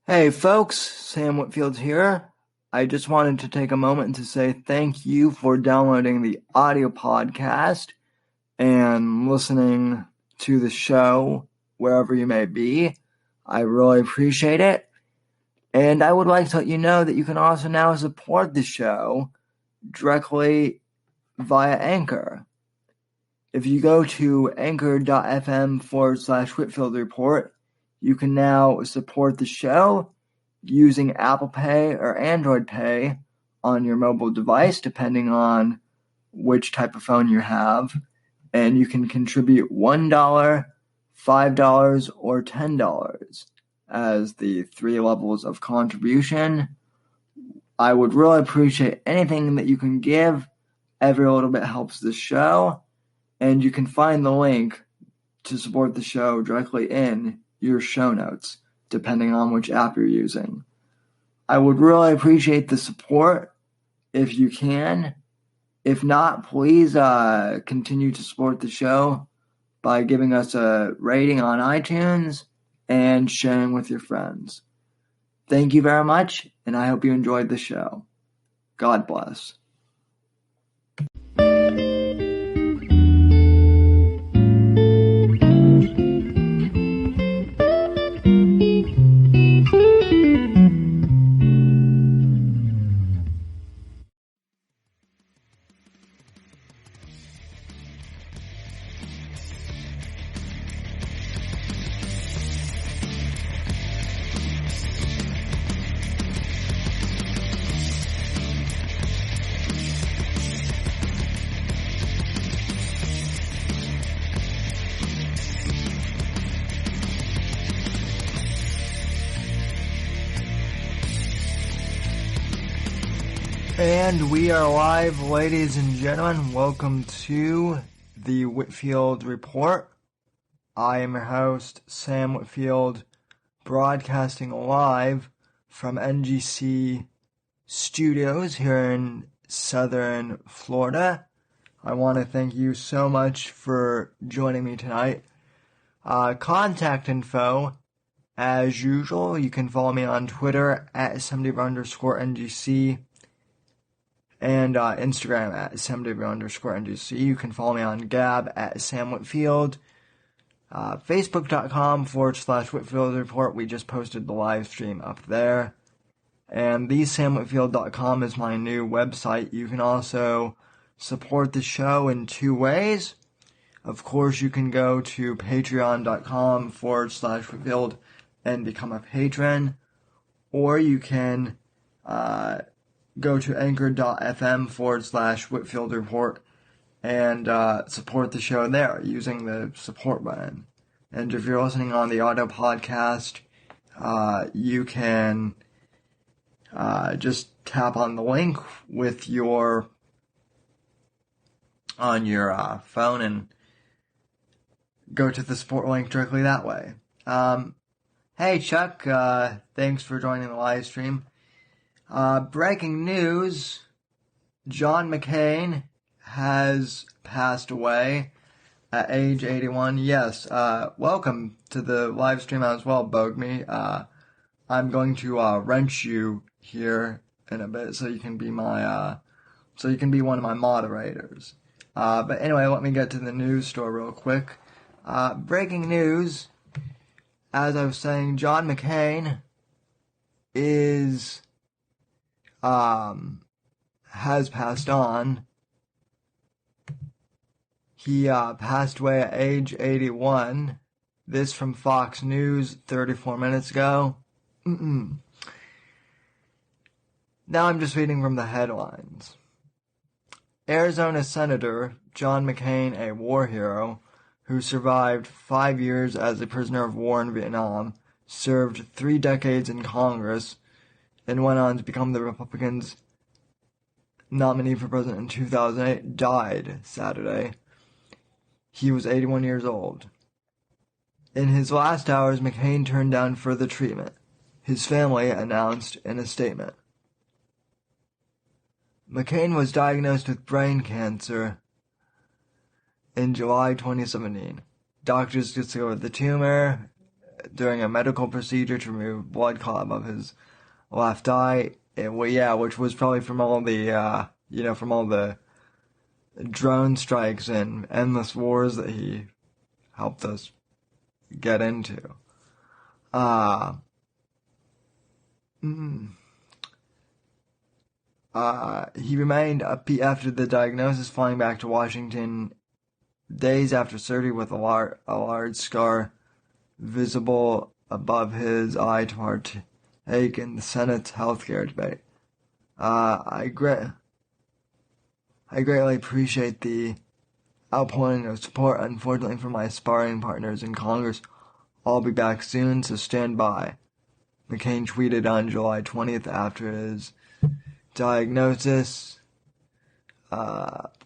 Hey folks, Sam Whitfield here. I just wanted to take a moment to say thank you for downloading the audio podcast and listening to the show wherever you may be. I really appreciate it. And I would like to let you know that you can also now support the show directly via Anchor. If you go to anchor.fm/Whitfield Report, you can now support the show using Apple Pay or Android Pay on your mobile device, depending on which type of phone you have. And you can contribute $1, $5, or $10 as the three levels of contribution. I would really appreciate anything that you can give. Every little bit helps the show. And you can find the link to support the show directly in your show notes, depending on which app you're using. I would really appreciate the support if you can. If not, please continue to support the show by giving us a rating on iTunes and sharing with your friends. Thank you very much, and I hope you enjoyed the show. God bless. And we are live, ladies and gentlemen. Welcome to the Whitfield Report. I am your host, Sam Whitfield, broadcasting live from NGC Studios here in southern Florida. I want to thank you so much for joining me tonight. Contact info, as usual, you can follow me on Twitter at @SMW_NGC. And Instagram at @SamW_NGC. You can follow me on Gab at Sam Whitfield. Facebook.com/Whitfield Report. We just posted the live stream up there. And thesamwhitfield.com is my new website. You can also support the show in two ways. Of course, you can go to patreon.com/Whitfield and become a patron. Or you can go to anchor.fm/Whitfield Report and support the show there using the support button. And if you're listening on the audio podcast, you can just tap on the link with on your phone and go to the support link directly that way. Hey Chuck, thanks for joining the live stream. Breaking news, John McCain has passed away at age 81. Yes, welcome to the live stream as well, Bogme. I'm going to wrench you here in a bit so you can be one of my moderators. But anyway, let me get to the news story real quick. Breaking news, as I was saying, John McCain has passed on. He passed away at age 81. This from Fox News 34 minutes ago. Now I'm just reading from the headlines. Arizona Senator John McCain, a war hero who survived 5 years as a prisoner of war in Vietnam, served 3 decades in Congress, and went on to become the Republicans' nominee for president in 2008, died Saturday. He was 81 years old. In his last hours, McCain turned down further treatment, his family announced in a statement. McCain was diagnosed with brain cancer in July 2017. Doctors discovered the tumor during a medical procedure to remove blood clot above his left eye. Which was probably from all the, from all the drone strikes and endless wars that he helped us get into. He remained upbeat after the diagnosis, flying back to Washington days after surgery with a large scar visible above his eye to partake in the Senate's healthcare debate. I greatly appreciate the outpouring of support. Unfortunately for my sparring partners in Congress, I'll be back soon, so stand by. McCain tweeted on July 20th after his diagnosis. Let's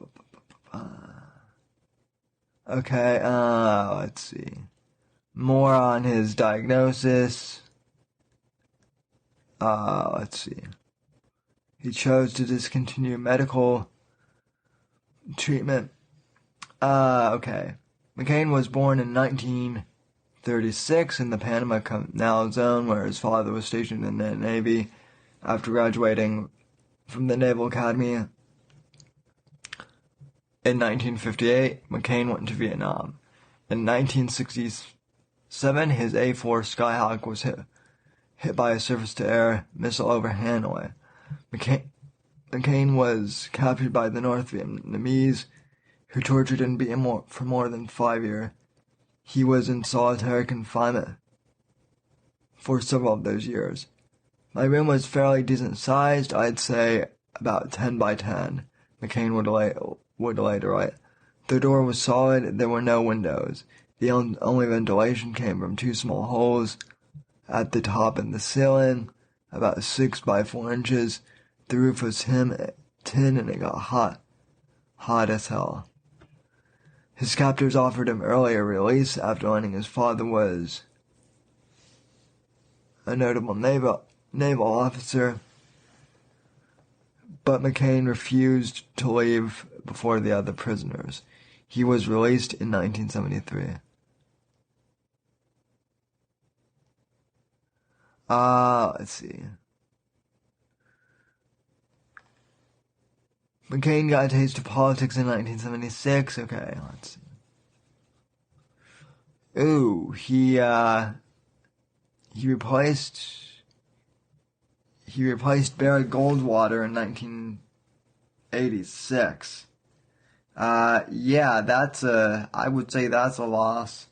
see. More on his diagnosis. Let's see. He chose to discontinue medical treatment. McCain was born in 1936 in the Panama Canal Zone, where his father was stationed in the Navy. After graduating from the Naval Academy in 1958, McCain went to Vietnam. In 1967, his A-4 Skyhawk was hit by a surface-to-air missile over Hanoi. McCain was captured by the North Vietnamese, who tortured and beat him for more than 5 years. He was in solitary confinement for several of those years. My room was fairly decent sized, I'd say about 10 by 10, McCain would later write. The door was solid, there were no windows. The only ventilation came from 2 small holes at the top in the ceiling, about 6 by 4 inches. The roof was tin and it got hot as hell. His captors offered him earlier release after learning his father was a notable naval officer, but McCain refused to leave before the other prisoners. He was released in 1973. Let's see. McCain got a taste of politics in 1976. Okay, let's see. He replaced Barry Goldwater in 1986. I would say that's a loss.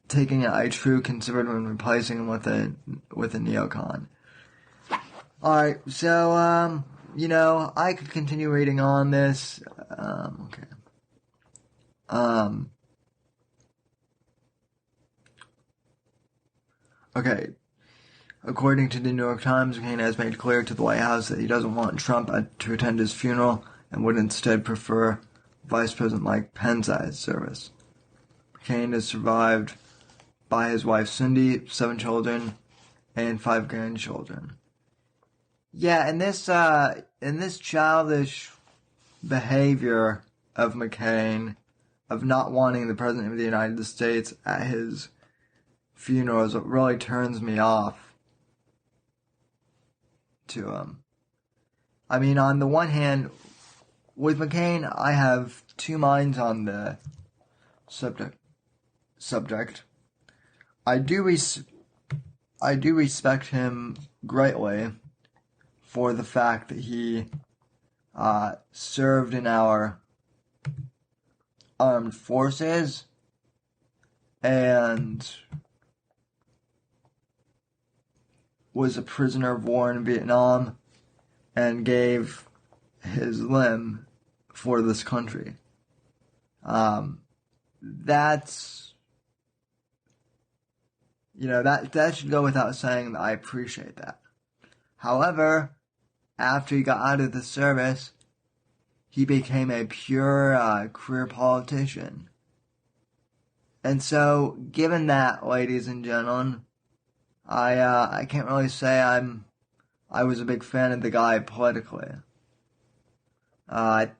Taking a true considered when replacing him with a neocon. Alright, so, I could continue reading on this. Okay. According to the New York Times, McCain has made clear to the White House that he doesn't want Trump to attend his funeral and would instead prefer Vice President Mike Pence's service. McCain is survived by his wife Cindy, 7 children, and 5 grandchildren. Yeah, and this childish behavior of McCain, of not wanting the President of the United States at his funeral, is what really turns me off to him. I mean, on the one hand, with McCain, I have 2 minds on the subject. I do respect him greatly for the fact that he served in our armed forces and was a prisoner of war in Vietnam and gave his limb for this country. That's, that should go without saying that I appreciate that. However, after he got out of the service, he became a pure career politician. And so, given that, ladies and gentlemen, I can't really say I was a big fan of the guy politically. But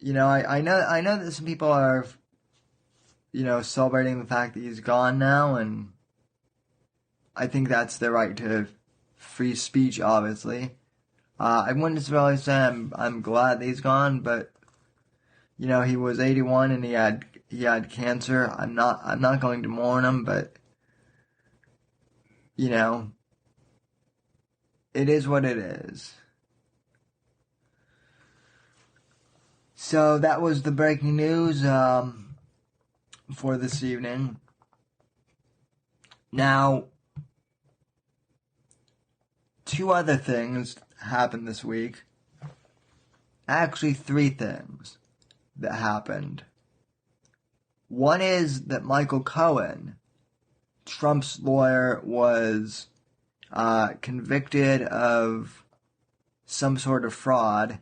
I know that some people are, celebrating the fact that he's gone now, and I think that's their right to free speech, obviously. I wouldn't necessarily say I'm glad that he's gone, but he was 81 and he had cancer. I'm not going to mourn him, but it is what it is. So that was the breaking news for this evening. Now, two other things happened this week. Actually, three things that happened. One is that Michael Cohen, Trump's lawyer, was convicted of some sort of fraud,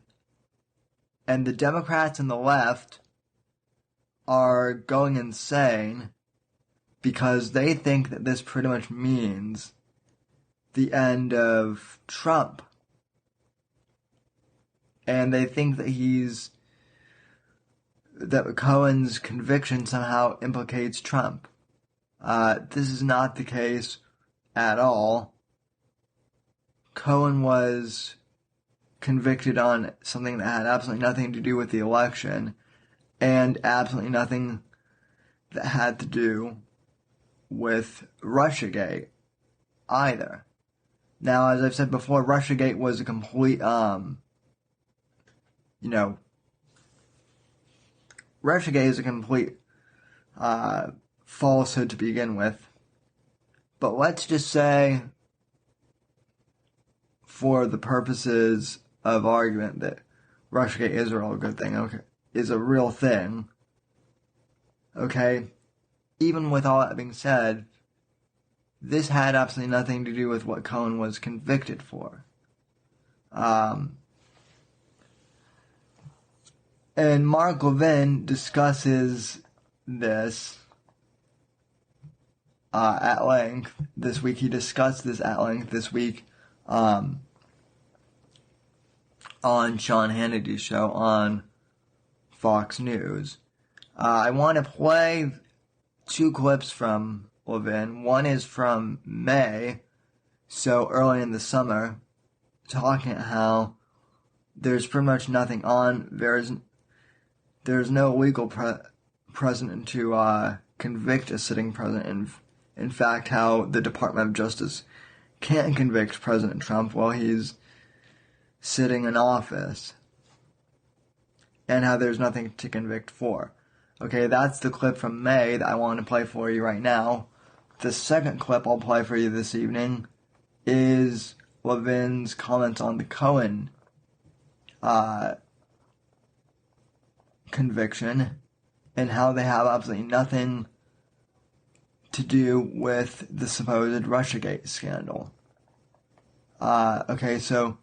and the Democrats and the left are going insane because they think that this pretty much means the end of Trump. And they think that Cohen's conviction somehow implicates Trump. This is not the case at all. Cohen was convicted on something that had absolutely nothing to do with the election, and absolutely nothing that had to do with Russiagate either. Now, as I've said before, Russiagate was a complete, Russiagate is a complete falsehood to begin with. But let's just say, for the purposes of argument, that Russiagate is a real good thing, okay, is a real thing, okay? Even with all that being said, this had absolutely nothing to do with what Cohen was convicted for. And Mark Levin discusses this at length this week. He discussed this at length this week on Sean Hannity's show on Fox News. I want to play two clips from Levin. One is from May, so early in the summer, talking about how there's pretty much nothing on. There's no legal precedent to convict a sitting president. In fact, how the Department of Justice can't convict President Trump while he's sitting in office, and how there's nothing to convict for. Okay, that's the clip from May that I want to play for you right now. The second clip I'll play for you this evening is Levin's comments on the Cohen conviction, and how they have absolutely nothing to do with the supposed Russiagate scandal. Okay, so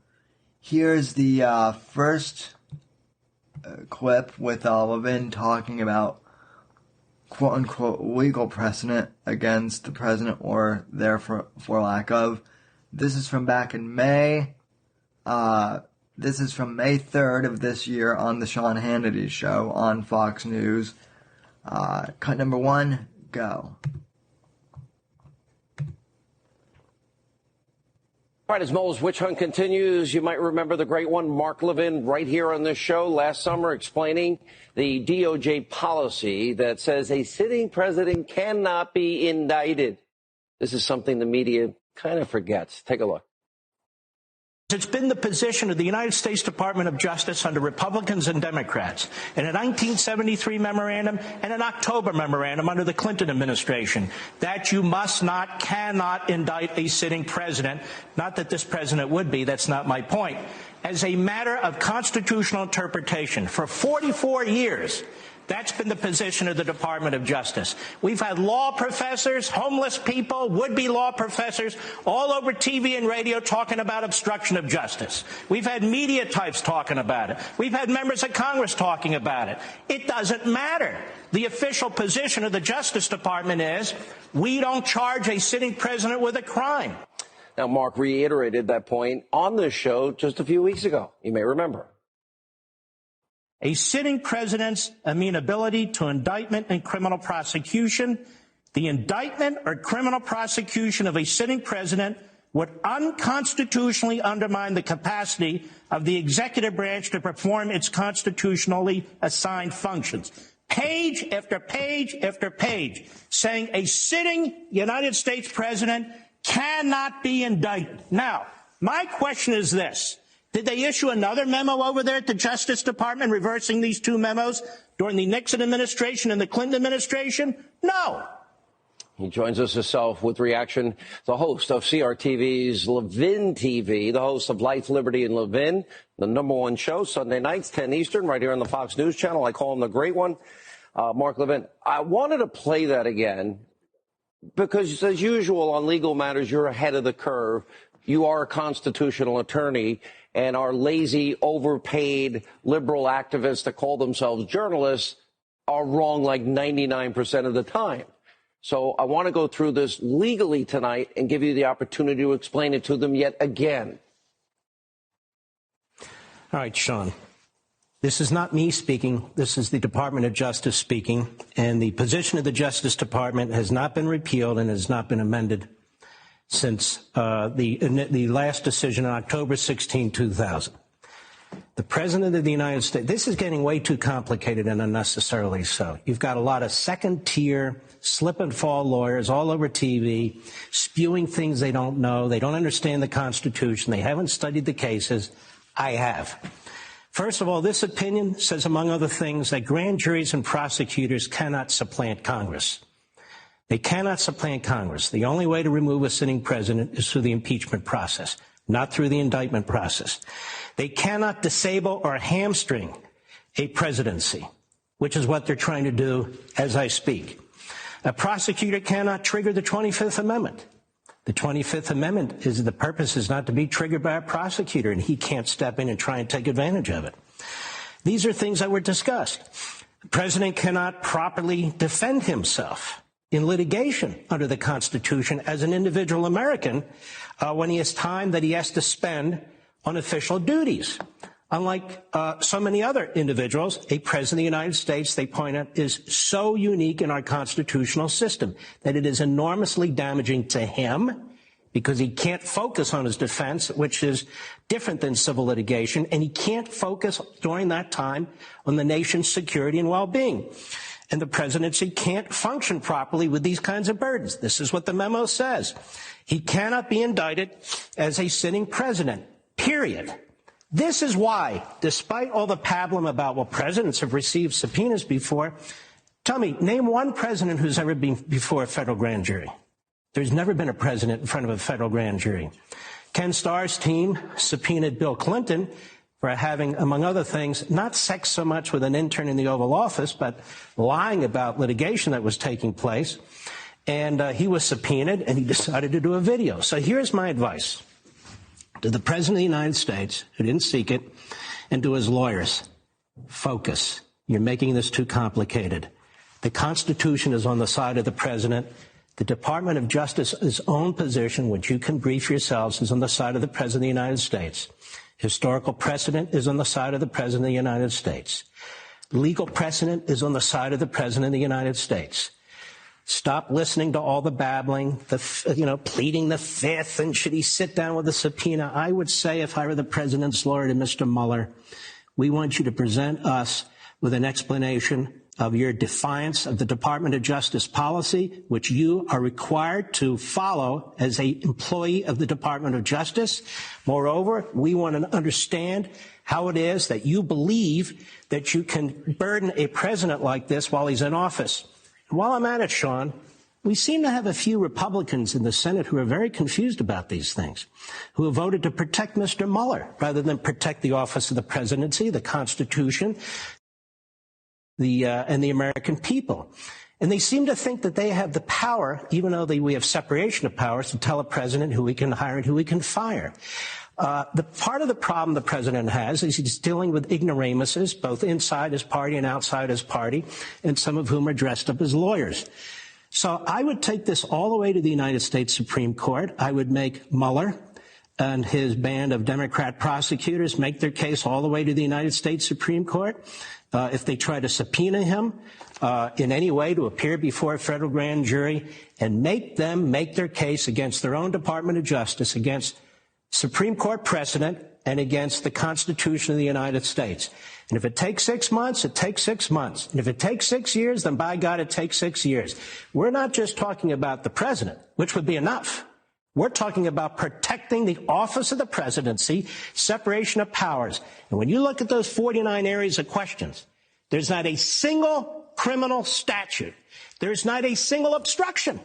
here's the first clip with Levin talking about quote-unquote legal precedent against the president, or therefore for lack of. This is from back in May. This is from May 3rd of this year on the Sean Hannity show on Fox News. Cut number one, go. All right, as Mollie's witch hunt continues, you might remember the great one, Mark Levin, right here on this show last summer, explaining the DOJ policy that says a sitting president cannot be indicted. This is something the media kind of forgets. Take a look. It's been the position of the United States Department of Justice under Republicans and Democrats in a 1973 memorandum and an October memorandum under the Clinton administration that you cannot indict a sitting president. Not that this president would be, that's not my point. As a matter of constitutional interpretation, for 44 years, that's been the position of the Department of Justice. We've had law professors, homeless people, would-be law professors all over TV and radio talking about obstruction of justice. We've had media types talking about it. We've had members of Congress talking about it. It doesn't matter. The official position of the Justice Department is we don't charge a sitting president with a crime. Now, Mark reiterated that point on this show just a few weeks ago. You may remember. a sitting president's amenability to indictment and criminal prosecution. The indictment or criminal prosecution of a sitting president would unconstitutionally undermine the capacity of the executive branch to perform its constitutionally assigned functions. Page after page after page saying a sitting United States president cannot be indicted. Now, my question is this. Did they issue another memo over there at the Justice Department reversing these two memos during the Nixon administration and the Clinton administration? No. He joins us himself with reaction. The host of CRTV's Levin TV, the host of Life, Liberty, and Levin, the #1 show, Sunday nights, 10 Eastern, right here on the Fox News Channel. I call him the Great One, Mark Levin. I wanted to play that again because, as usual, on legal matters, you're ahead of the curve. You are a constitutional attorney, and our lazy, overpaid liberal activists that call themselves journalists are wrong like 99% of the time. So I want to go through this legally tonight and give you the opportunity to explain it to them yet again. All right, Sean. This is not me speaking. This is the Department of Justice speaking. And the position of the Justice Department has not been repealed and has not been amended since the last decision on October 16, 2000. The President of the United States, this is getting way too complicated and unnecessarily so. You've got a lot of second-tier slip-and-fall lawyers all over TV spewing things they don't know. They don't understand the Constitution. They haven't studied the cases. I have. First of all, this opinion says, among other things, that grand juries and prosecutors cannot supplant Congress. They cannot supplant Congress. The only way to remove a sitting president is through the impeachment process, not through the indictment process. They cannot disable or hamstring a presidency, which is what they're trying to do as I speak. A prosecutor cannot trigger the 25th Amendment. The 25th Amendment the purpose is not to be triggered by a prosecutor, and he can't step in and try and take advantage of it. These are things that were discussed. The president cannot properly defend himself in litigation under the Constitution as an individual American when he has time that he has to spend on official duties. Unlike so many other individuals, a president of the United States, they point out, is so unique in our constitutional system that it is enormously damaging to him because he can't focus on his defense, which is different than civil litigation, and he can't focus during that time on the nation's security and well-being. And the presidency can't function properly with these kinds of burdens. This is what the memo says. He cannot be indicted as a sitting president, period. This is why, despite all the pablum about, well, presidents have received subpoenas before, tell me, name one president who's ever been before a federal grand jury. There's never been a president in front of a federal grand jury. Ken Starr's team subpoenaed Bill Clinton for having, among other things, not sex so much with an intern in the Oval Office, but lying about litigation that was taking place. And he was subpoenaed, and he decided to do a video. So here's my advice to the President of the United States, who didn't seek it, and to his lawyers. Focus. You're making this too complicated. The Constitution is on the side of the President. The Department of Justice's own position, which you can brief yourselves, is on the side of the President of the United States. Historical precedent is on the side of the President of the United States. Legal precedent is on the side of the President of the United States. Stop listening to all the babbling, pleading the fifth, and should he sit down with a subpoena? I would say, if I were the president's lawyer to Mr. Mueller, we want you to present us with an explanation of your defiance of the Department of Justice policy, which you are required to follow as an employee of the Department of Justice. Moreover, we want to understand how it is that you believe that you can burden a president like this while he's in office. While I'm at it, Sean, we seem to have a few Republicans in the Senate who are very confused about these things, who have voted to protect Mr. Mueller rather than protect the office of the presidency, the Constitution, and the American people. And they seem to think that they have the power, even though we have separation of powers, to tell a president who we can hire and who we can fire. The part of the problem the president has is he's dealing with ignoramuses, both inside his party and outside his party, and some of whom are dressed up as lawyers. So I would take this all the way to the United States Supreme Court. I would make Mueller and his band of Democrat prosecutors make their case all the way to the United States Supreme Court. If they try to subpoena him in any way to appear before a federal grand jury and make them make their case against their own Department of Justice, against Supreme Court precedent, and against the Constitution of the United States. And if it takes 6 months, it takes 6 months. And if it takes 6 years, then by God, it takes 6 years. We're not just talking about the president, which would be enough. We're talking about protecting the office of the presidency, separation of powers. And when you look at those 49 areas of questions, there's not a single criminal statute. There's not a single obstruction.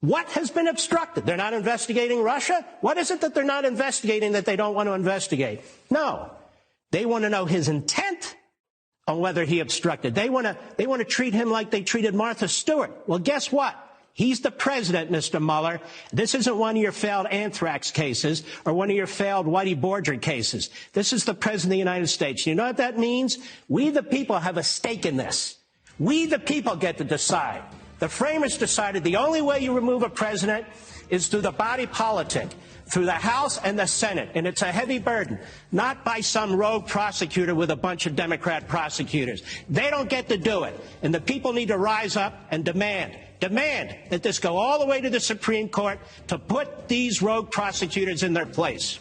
What has been obstructed? They're not investigating Russia? What is it that they're not investigating that they don't want to investigate? No. They want to know his intent on whether he obstructed. They want to treat him like they treated Martha Stewart. Well, guess what? He's the president, Mr. Mueller. This isn't one of your failed anthrax cases or one of your failed Whitey Bulger cases. This is the president of the United States. You know what that means? We, the people, have a stake in this. We, the people, get to decide. The framers decided the only way you remove a president is through the body politic, through the House and the Senate, and it's a heavy burden, not by some rogue prosecutor with a bunch of Democrat prosecutors. They don't get to do it, and the people need to rise up and demand that this go all the way to the Supreme Court to put these rogue prosecutors in their place.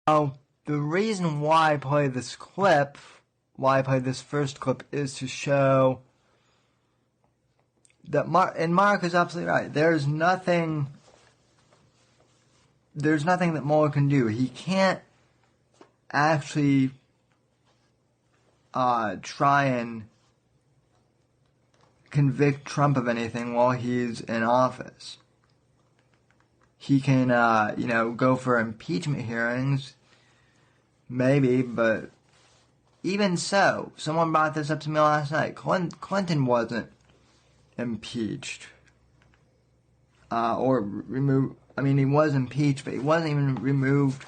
Now, the reason why I play this first clip, is to show that Mark is absolutely right. There's nothing that Mueller can do. He can't actually try and convict Trump of anything while he's in office. He can, go for impeachment hearings, maybe, but even so, someone brought this up to me last night. Clinton wasn't impeached or removed. I mean, he was impeached, but he wasn't even removed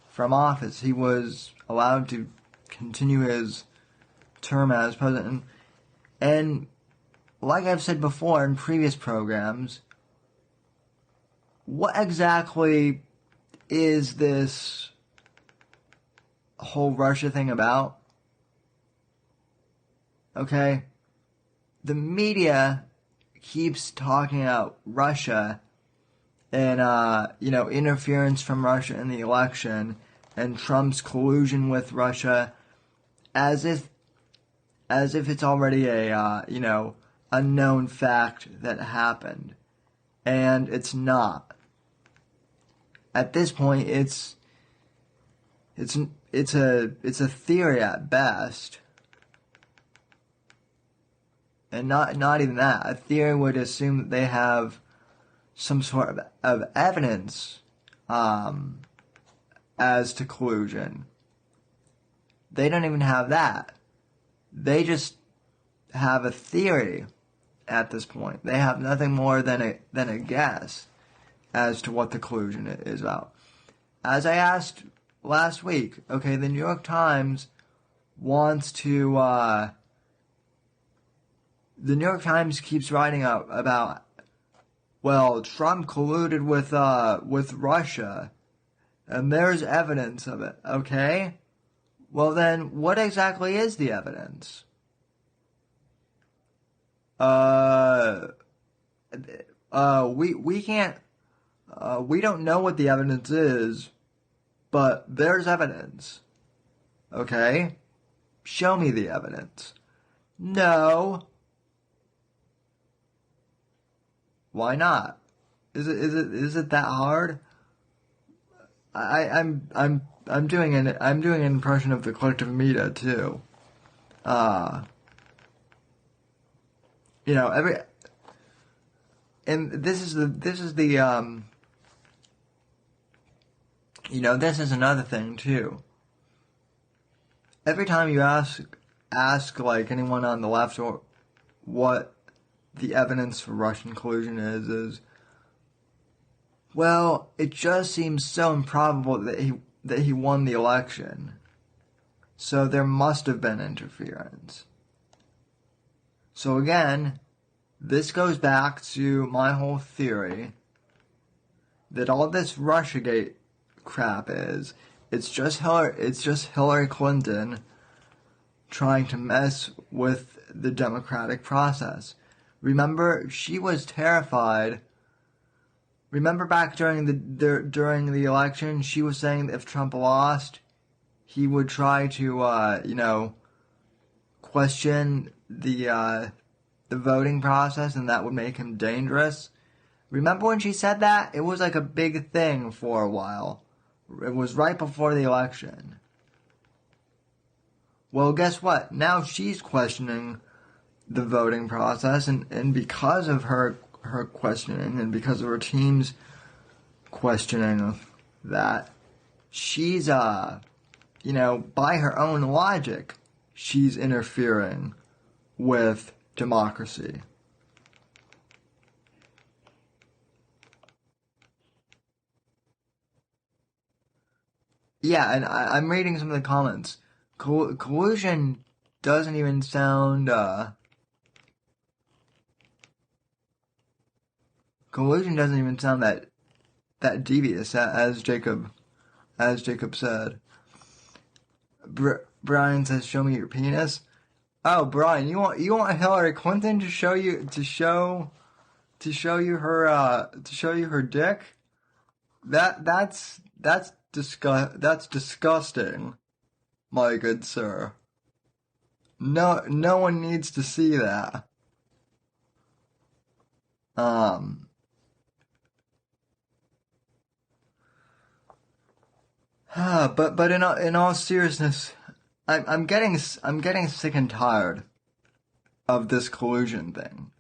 from office. He was allowed to continue his term as president. And like I've said before in previous programs, what exactly is this whole Russia thing about? Okay? The media keeps talking about Russia and, interference from Russia in the election and Trump's collusion with Russia as if it's already a, unknown fact that happened. And it's not. At this point, it's a theory at best. And not even that. A theory would assume that they have some sort of evidence as to collusion. They don't even have that. They just have a theory at this point. They have nothing more than a guess as to what the collusion is about. As I asked last week, okay, the New York Times wants to, the New York Times keeps writing about, well, Trump colluded with Russia, and there's evidence of it, okay? Well then, what exactly is the evidence? We can't, we don't know what the evidence is, but there's evidence. Okay? Show me the evidence. No. Why not? Is it that hard? I'm doing an impression of the collective media too. And this is another thing too. Every time you ask like anyone on the left or what the evidence for Russian collusion is, well, it just seems so improbable that he won the election. So there must have been interference. So again, this goes back to my whole theory that all this Russiagate crap it's just Hillary Clinton trying to mess with the democratic process. Remember, she was terrified. Remember back during the election, she was saying that if Trump lost, he would try to question the voting process, and that would make him dangerous. Remember when she said that? It was like a big thing for a while. It was right before the election. Well, guess what? Now she's questioning the voting process, and because of her questioning, and because of her team's questioning that, she's, by her own logic, she's interfering with democracy. Yeah, and I'm reading some of the comments. Collusion doesn't even sound, that devious, as Jacob said. Brian says, "Show me your penis." Oh, Brian, you want Hillary Clinton to show you her dick? That's disgusting, my good sir. No one needs to see that. But in all seriousness, I'm getting sick and tired of this collusion thing.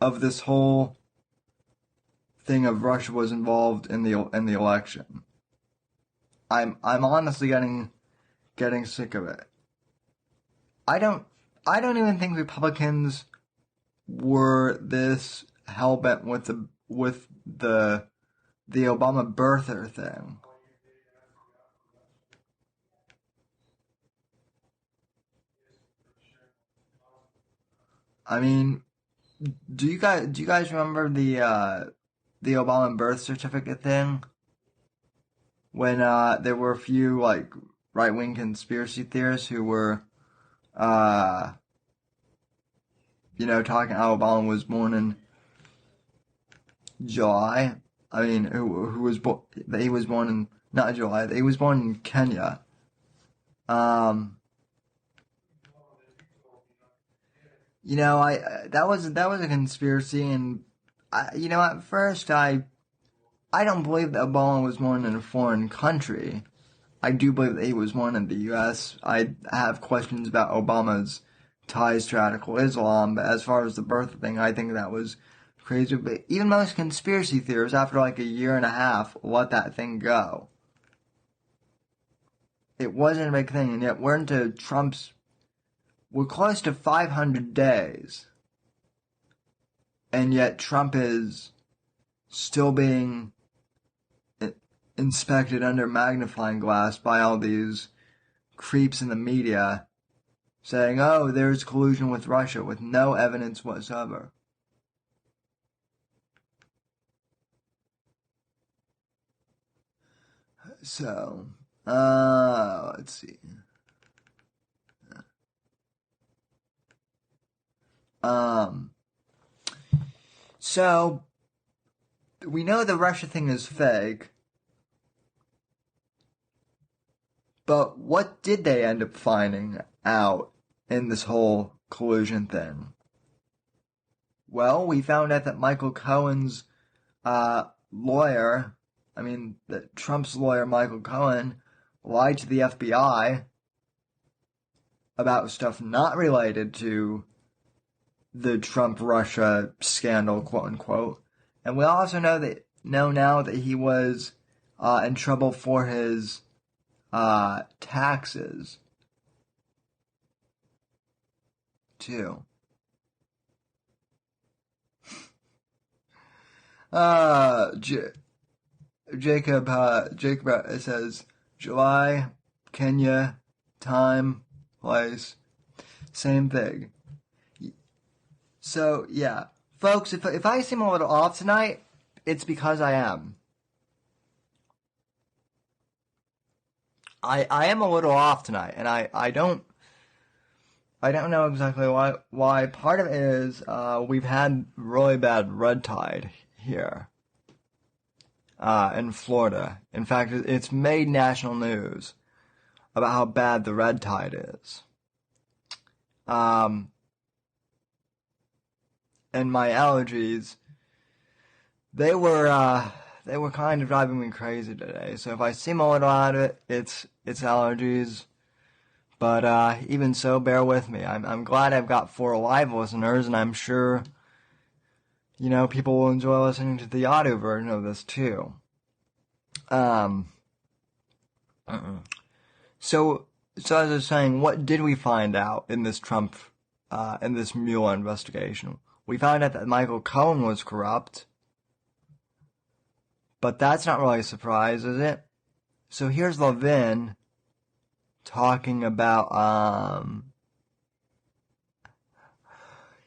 Of this whole thing of Russia was involved in the election. I'm honestly getting sick of it. I don't even think Republicans were this hell-bent with the Obama birther thing. I mean, do you guys remember the Obama birth certificate thing? When there were a few right-wing conspiracy theorists who were talking how Obama was born in July. I mean, who was that he was born in not July. That he was born in Kenya. That was a conspiracy, and at first I don't believe that Obama was born in a foreign country. I do believe that he was born in the U.S. I have questions about Obama's ties to radical Islam, but as far as the birth thing, I think that was crazy. But even most conspiracy theorists, after a year and a half, let that thing go. It wasn't a big thing, and yet we're close to 500 days, and yet Trump is still being inspected under magnifying glass by all these creeps in the media saying, oh, there's collusion with Russia with no evidence whatsoever. So, let's see. So, we know the Russia thing is fake, but what did they end up finding out in this whole collusion thing? Well, we found out that Michael Cohen's lawyer, that Trump's lawyer, Michael Cohen, lied to the FBI about stuff not related to the Trump-Russia scandal, quote-unquote. And we also know now that he was in trouble for his taxes, too. Jacob says, July, Kenya, time, place, same thing. So, yeah. Folks, if I seem a little off tonight, it's because I am. I am a little off tonight, and I don't know exactly why. Part of it is we've had really bad red tide here in Florida. In fact, it's made national news about how bad the red tide is. And my allergies, they were kind of driving me crazy today. So if I seem a little out of it, it's allergies. But even so, bear with me. I'm glad I've got 4 live listeners, and I'm sure, people will enjoy listening to the audio version of this too. So as I was saying, what did we find out in this in this Mueller investigation? We found out that Michael Cohen was corrupt. But that's not really a surprise, is it? So here's Levin talking about,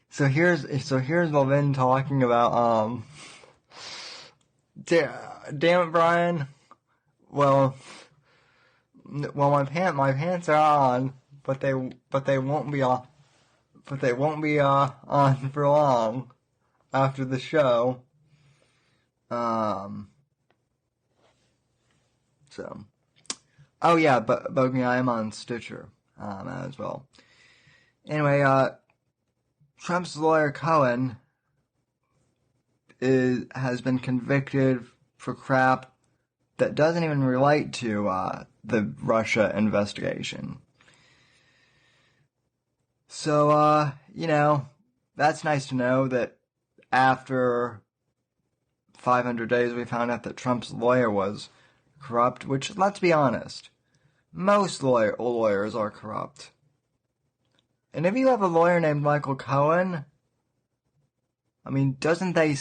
So here's Levin talking about, damn it, Brian. Well, my pants are on, but they won't be on. But they won't be on for long after the show. So, oh yeah, but I am on Stitcher as well. Anyway, Trump's lawyer Cohen has been convicted for crap that doesn't even relate to the Russia investigation. So, that's nice to know that after 500 days we found out that Trump's lawyer was corrupt, which, let's be honest, most lawyers are corrupt. And if you have a lawyer named Michael Cohen, I mean, doesn't the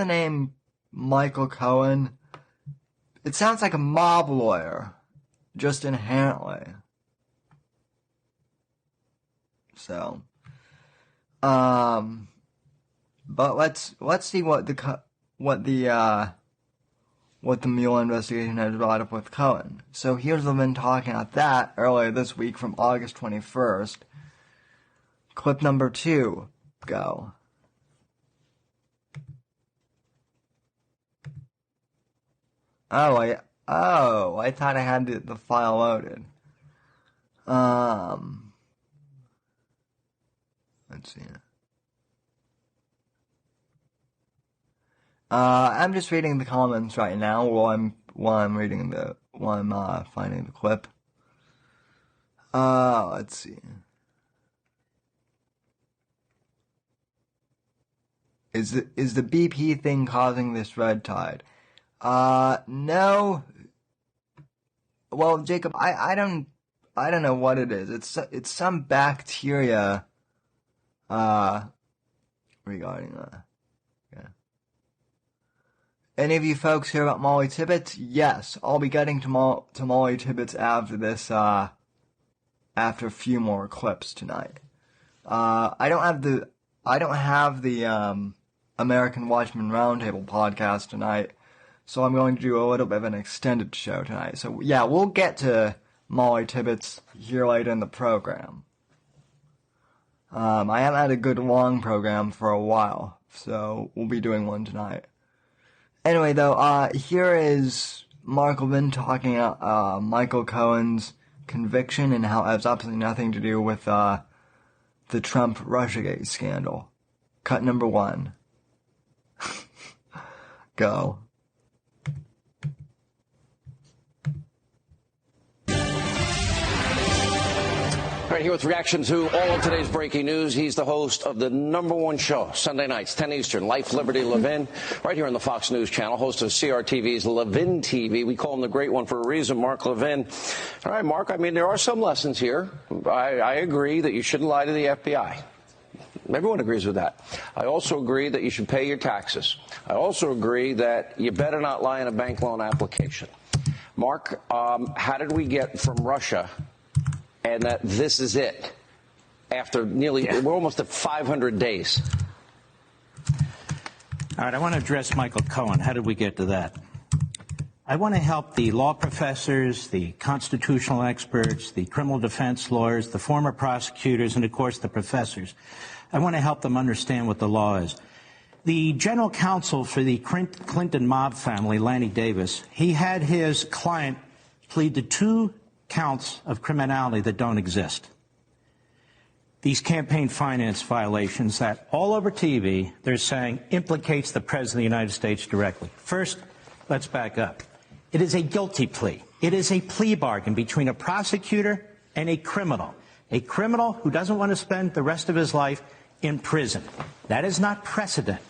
name Michael Cohen, it sounds like a mob lawyer, just inherently. So, but let's see what the Mueller investigation has brought up with Cohen. So here's Levin talking about that earlier this week from August 21st. Clip number 2. Go. I thought I had the file loaded. Let's see. I'm just reading the comments right now while I'm finding the clip. Let's see. Is the BP thing causing this red tide? No. Well, Jacob, I don't know what it is. It's some bacteria regarding yeah. Any of you folks hear about Mollie Tibbets? Yes, I'll be getting to Mollie Tibbets after this after a few more clips tonight. I don't have the American Watchman Roundtable podcast tonight, so I'm going to do a little bit of an extended show tonight. So yeah, we'll get to Mollie Tibbets here later in the program. I haven't had a good long program for a while, so we'll be doing one tonight. Anyway, though, here is Mark Levin talking about Michael Cohen's conviction and how it has absolutely nothing to do with the Trump Russiagate scandal. Cut number 1. Go. Right here with reaction to all of today's breaking news. He's the host of the #1 show, Sunday nights, 10 Eastern, Life, Liberty, Levin, right here on the Fox News channel, host of CRTV's Levin TV. We call him the Great One for a reason, Mark Levin. All right, Mark, I mean, there are some lessons here. I agree that you shouldn't lie to the FBI. Everyone agrees with that. I also agree that you should pay your taxes. I also agree that you better not lie in a bank loan application. Mark, how did we get from Russia and that this is it after we're almost at 500 days? All right, I want to address Michael Cohen. How did we get to that? I want to help the law professors, the constitutional experts, the criminal defense lawyers, the former prosecutors, and, of course, the professors. I want to help them understand what the law is. The general counsel for the Clinton mob family, Lanny Davis, he had his client plead to 2 counts of criminality that don't exist. These campaign finance violations that all over TV, they're saying implicates the President of the United States directly. First, let's back up. It is a guilty plea. It is a plea bargain between a prosecutor and a criminal who doesn't want to spend the rest of his life in prison. That is not precedent.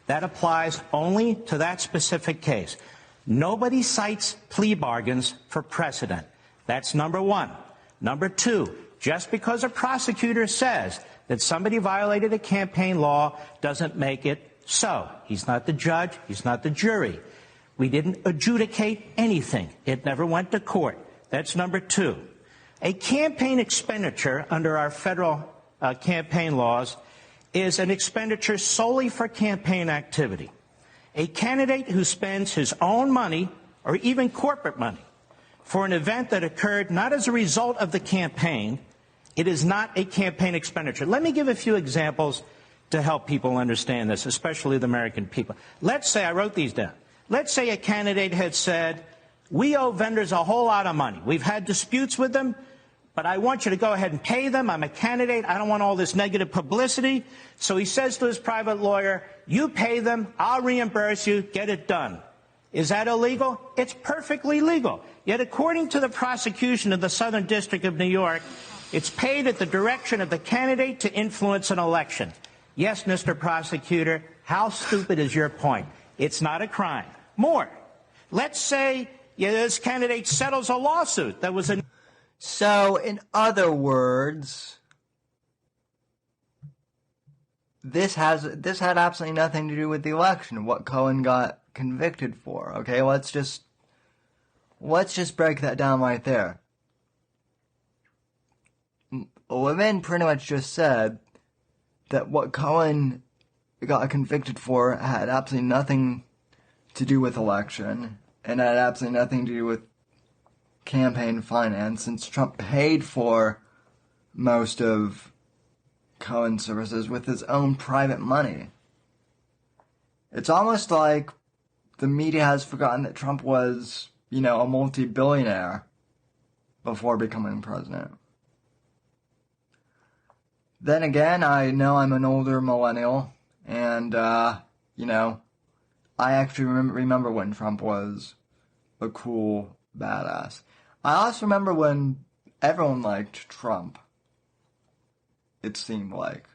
That applies only to that specific case. Nobody cites plea bargains for precedent. That's number one. Number two, just because a prosecutor says that somebody violated a campaign law doesn't make it so. He's not the judge. He's not the jury. We didn't adjudicate anything. It never went to court. That's number two. A campaign expenditure under our federal campaign laws is an expenditure solely for campaign activity. A candidate who spends his own money or even corporate money for an event that occurred not as a result of the campaign, it is not a campaign expenditure. Let me give a few examples to help people understand this, especially the American people. Let's say, I wrote these down. Let's say a candidate had said, we owe vendors a whole lot of money. We've had disputes with them, but I want you to go ahead and pay them. I'm a candidate. I don't want all this negative publicity. So he says to his private lawyer, you pay them, I'll reimburse you, get it done. Is that illegal? It's perfectly legal. Yet according to the prosecution of the Southern District of New York, it's paid at the direction of the candidate to influence an election. Yes, Mr. Prosecutor, how stupid is your point? It's not a crime. More. Let's say this candidate settles a lawsuit that was a... So, in other words, this had absolutely nothing to do with the election, what Cohen got convicted for. Okay, let's just break that down right there. Levin pretty much just said that what Cohen got convicted for had absolutely nothing to do with election and had absolutely nothing to do with campaign finance, since Trump paid for most of Cohen's services with his own private money. It's almost like the media has forgotten that Trump was, a multi-billionaire before becoming president. Then again, I know I'm an older millennial, and, I actually remember when Trump was a cool badass. I also remember when everyone liked Trump, it seemed like.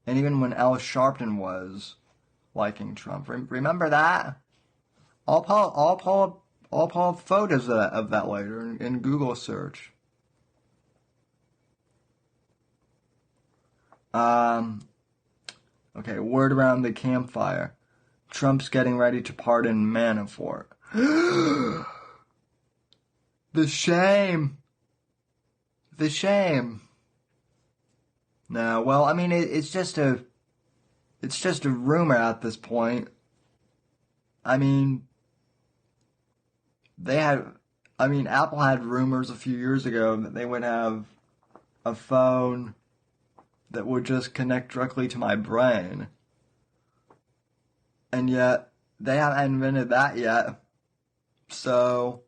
And even when Al Sharpton was liking Trump. Remember that? I'll pull up photos of that later in Google search. Okay, word around the campfire. Trump's getting ready to pardon Manafort. The shame. The shame. No, well, I mean, it's just a rumor at this point. I mean, Apple had rumors a few years ago that they would have a phone that would just connect directly to my brain. And yet, they haven't invented that yet. So,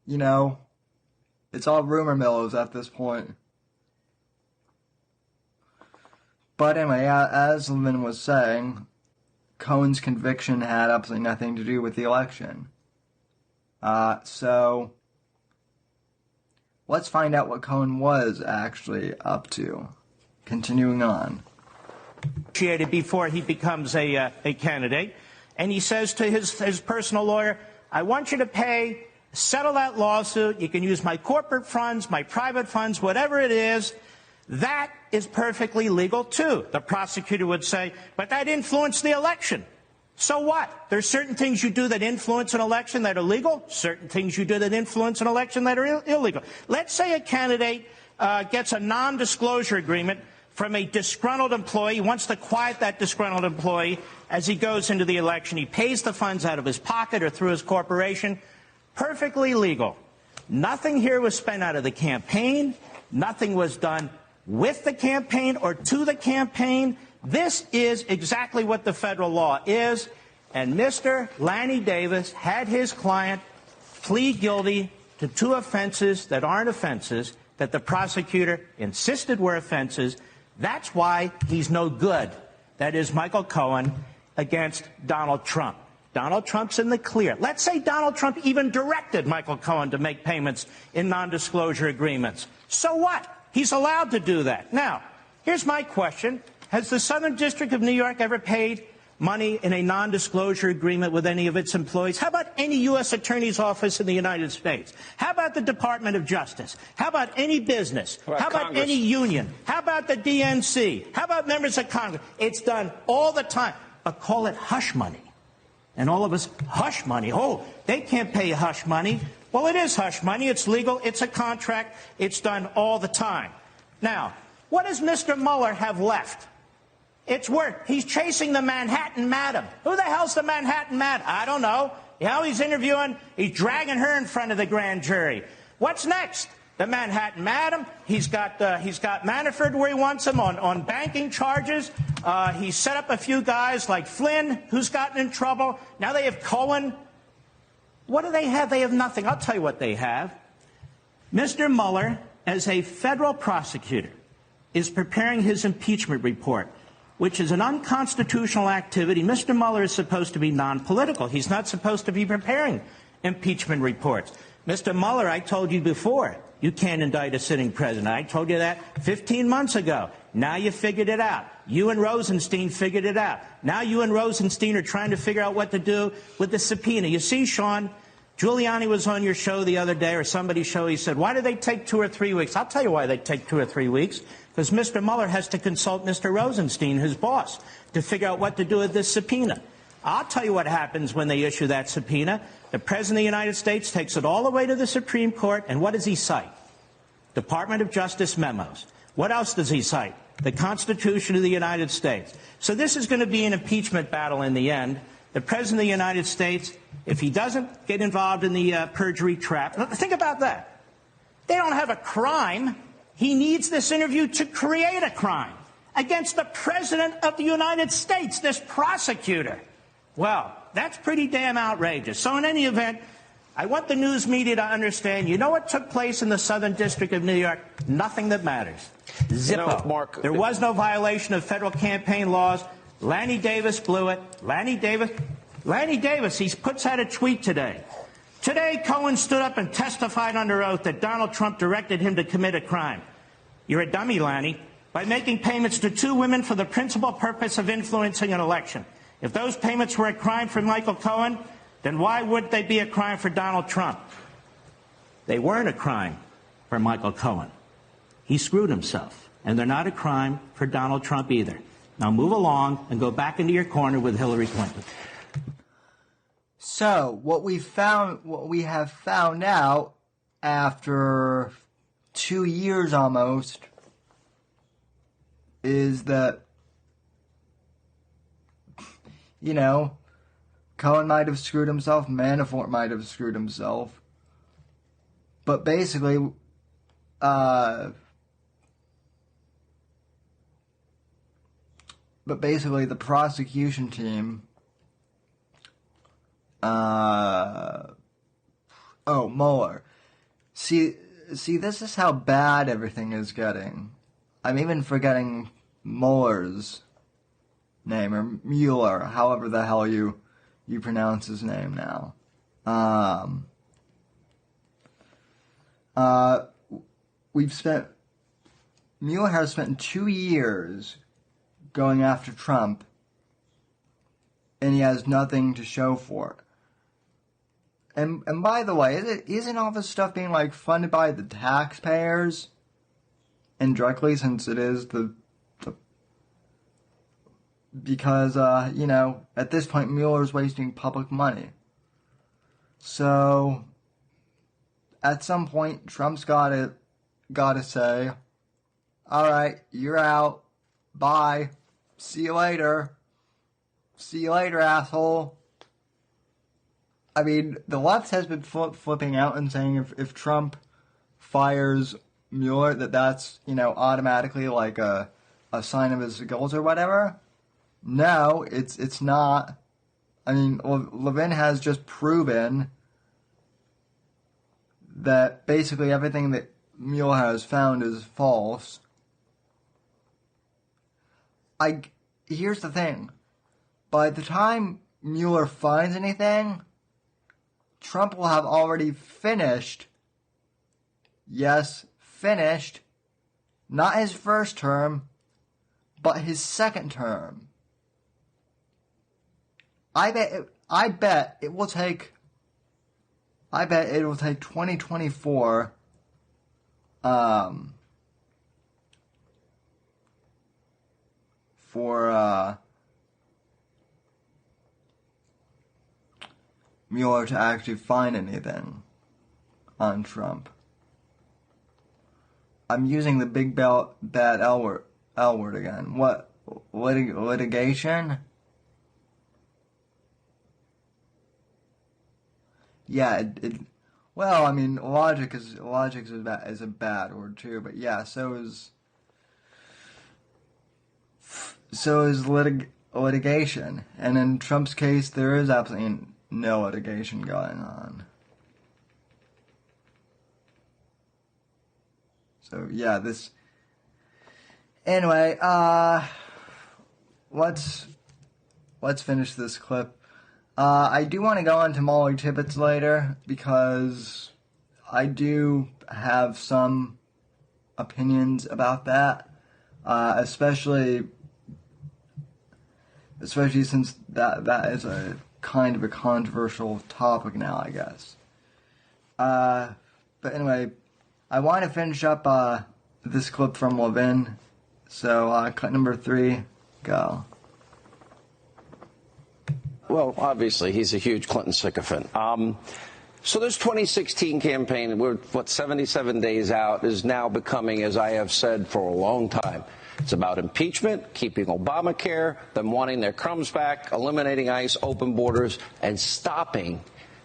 it's all rumor mills at this point. But anyway, as Levin was saying, Cohen's conviction had absolutely nothing to do with the election. So, let's find out what Cohen was actually up to. Continuing on. Before he becomes a candidate, and he says to his personal lawyer, I want you to settle that lawsuit. You can use my corporate funds, my private funds, whatever it is. That is perfectly legal, too. The prosecutor would say, but that influenced the election. So what? There's certain things you do that influence an election that are legal, certain things you do that influence an election that are illegal. Let's say a candidate gets a non-disclosure agreement from a disgruntled employee. He wants to quiet that disgruntled employee as he goes into the election. He pays the funds out of his pocket or through his corporation. Perfectly legal. Nothing here was spent out of the campaign. Nothing was done with the campaign or to the campaign. This is exactly what the federal law is. And Mr. Lanny Davis had his client plead guilty to 2 offenses that aren't offenses, that the prosecutor insisted were offenses. That's why he's no good. That is Michael Cohen against Donald Trump. Donald Trump's in the clear. Let's say Donald Trump even directed Michael Cohen to make payments in non-disclosure agreements. So what? He's allowed to do that. Now, here's my question. Has the Southern District of New York ever paid money in a non-disclosure agreement with any of its employees? How about any U.S. Attorney's Office in the United States? How about the Department of Justice? How about any business? How about any union? How about the DNC? How about members of Congress? It's done all the time. But call it hush money. And all of us, hush money. Oh, they can't pay hush money. Well, it is hush money. It's legal. It's a contract. It's done all the time. Now, what does Mr. Mueller have left? It's work. He's chasing the Manhattan Madam. Who the hell's the Manhattan Madam? I don't know. You know, he's interviewing, he's dragging her in front of the grand jury. What's next? The Manhattan Madam. He's got Manafort where he wants him on banking charges. He set up a few guys like Flynn, who's gotten in trouble. Now they have Cohen. What do they have? They have nothing. I'll tell you what they have. Mr. Mueller, as a federal prosecutor, is preparing his impeachment report, which is an unconstitutional activity. Mr. Mueller is supposed to be non-political. He's not supposed to be preparing impeachment reports. Mr. Mueller, I told you before, you can't indict a sitting president. I told you that 15 months ago. Now you figured it out. You and Rosenstein figured it out. Now you and Rosenstein are trying to figure out what to do with the subpoena. You see, Sean, Giuliani was on your show the other day, or somebody's show. He said, why do they take 2 or 3 weeks? I'll tell you why they take 2 or 3 weeks. Because Mr. Mueller has to consult Mr. Rosenstein, his boss, to figure out what to do with this subpoena. I'll tell you what happens when they issue that subpoena. The President of the United States takes it all the way to the Supreme Court, and what does he cite? Department of Justice memos. What else does he cite? The Constitution of the United States. So this is going to be an impeachment battle in the end. The President of the United States, if he doesn't get involved in the perjury trap, think about that. They don't have a crime. He needs this interview to create a crime against the President of the United States, this prosecutor. Well, that's pretty damn outrageous. So in any event, I want the news media to understand, you know what took place in the Southern District of New York? Nothing that matters. Zippo. You know, Mark, there was no violation of federal campaign laws. Lanny Davis blew it. Lanny Davis, he puts out a tweet today. Today, Cohen stood up and testified under oath that Donald Trump directed him to commit a crime. You're a dummy, Lanny, by making payments to 2 women for the principal purpose of influencing an election. If those payments were a crime for Michael Cohen, then why would they be a crime for Donald Trump? They weren't a crime for Michael Cohen. He screwed himself, and they're not a crime for Donald Trump either. Now move along and go back into your corner with Hillary Clinton. So what we have found out after 2 years almost is that, you know, Cohen might have screwed himself, Manafort might have screwed himself, but basically, the prosecution team, Mueller. See, this is how bad everything is getting. I'm even forgetting Mueller's name, or Mueller, however the hell you pronounce his name now. Mueller has spent 2 years going after Trump, and he has nothing to show for it. And by the way, isn't all this stuff being like funded by the taxpayers indirectly, since it is because, at this point, Mueller's wasting public money. So, at some point, Trump's gotta say, all right, you're out. Bye. See you later. See you later, asshole. I mean, the left has been flipping out and saying if Trump fires Mueller, that's, automatically like a sign of his skills or whatever. No, it's not. I mean, Levin has just proven that basically everything that Mueller has found is false. Here's the thing. By the time Mueller finds anything, Trump will have already finished. Yes, finished. Not his first term, but his second term. I bet it will take 2024 for Mueller to actually find anything on Trump. I'm using the big bad L word again. What? Litigation? Yeah, well, I mean, logic is a bad word too, but yeah, so is litigation. And in Trump's case, there is absolutely no litigation going on. So yeah, anyway, let's finish this clip. I do want to go on to Mollie Tibbets later because I do have some opinions about that, especially since that is a kind of a controversial topic now, I guess. But anyway, I want to finish up this clip from Levin. So cut number 3, go. Well, obviously, he's a huge Clinton sycophant. So this 2016 campaign, we're, 77 days out, is now becoming, as I have said for a long time, it's about impeachment, keeping Obamacare, them wanting their crumbs back, eliminating ICE, open borders, and stopping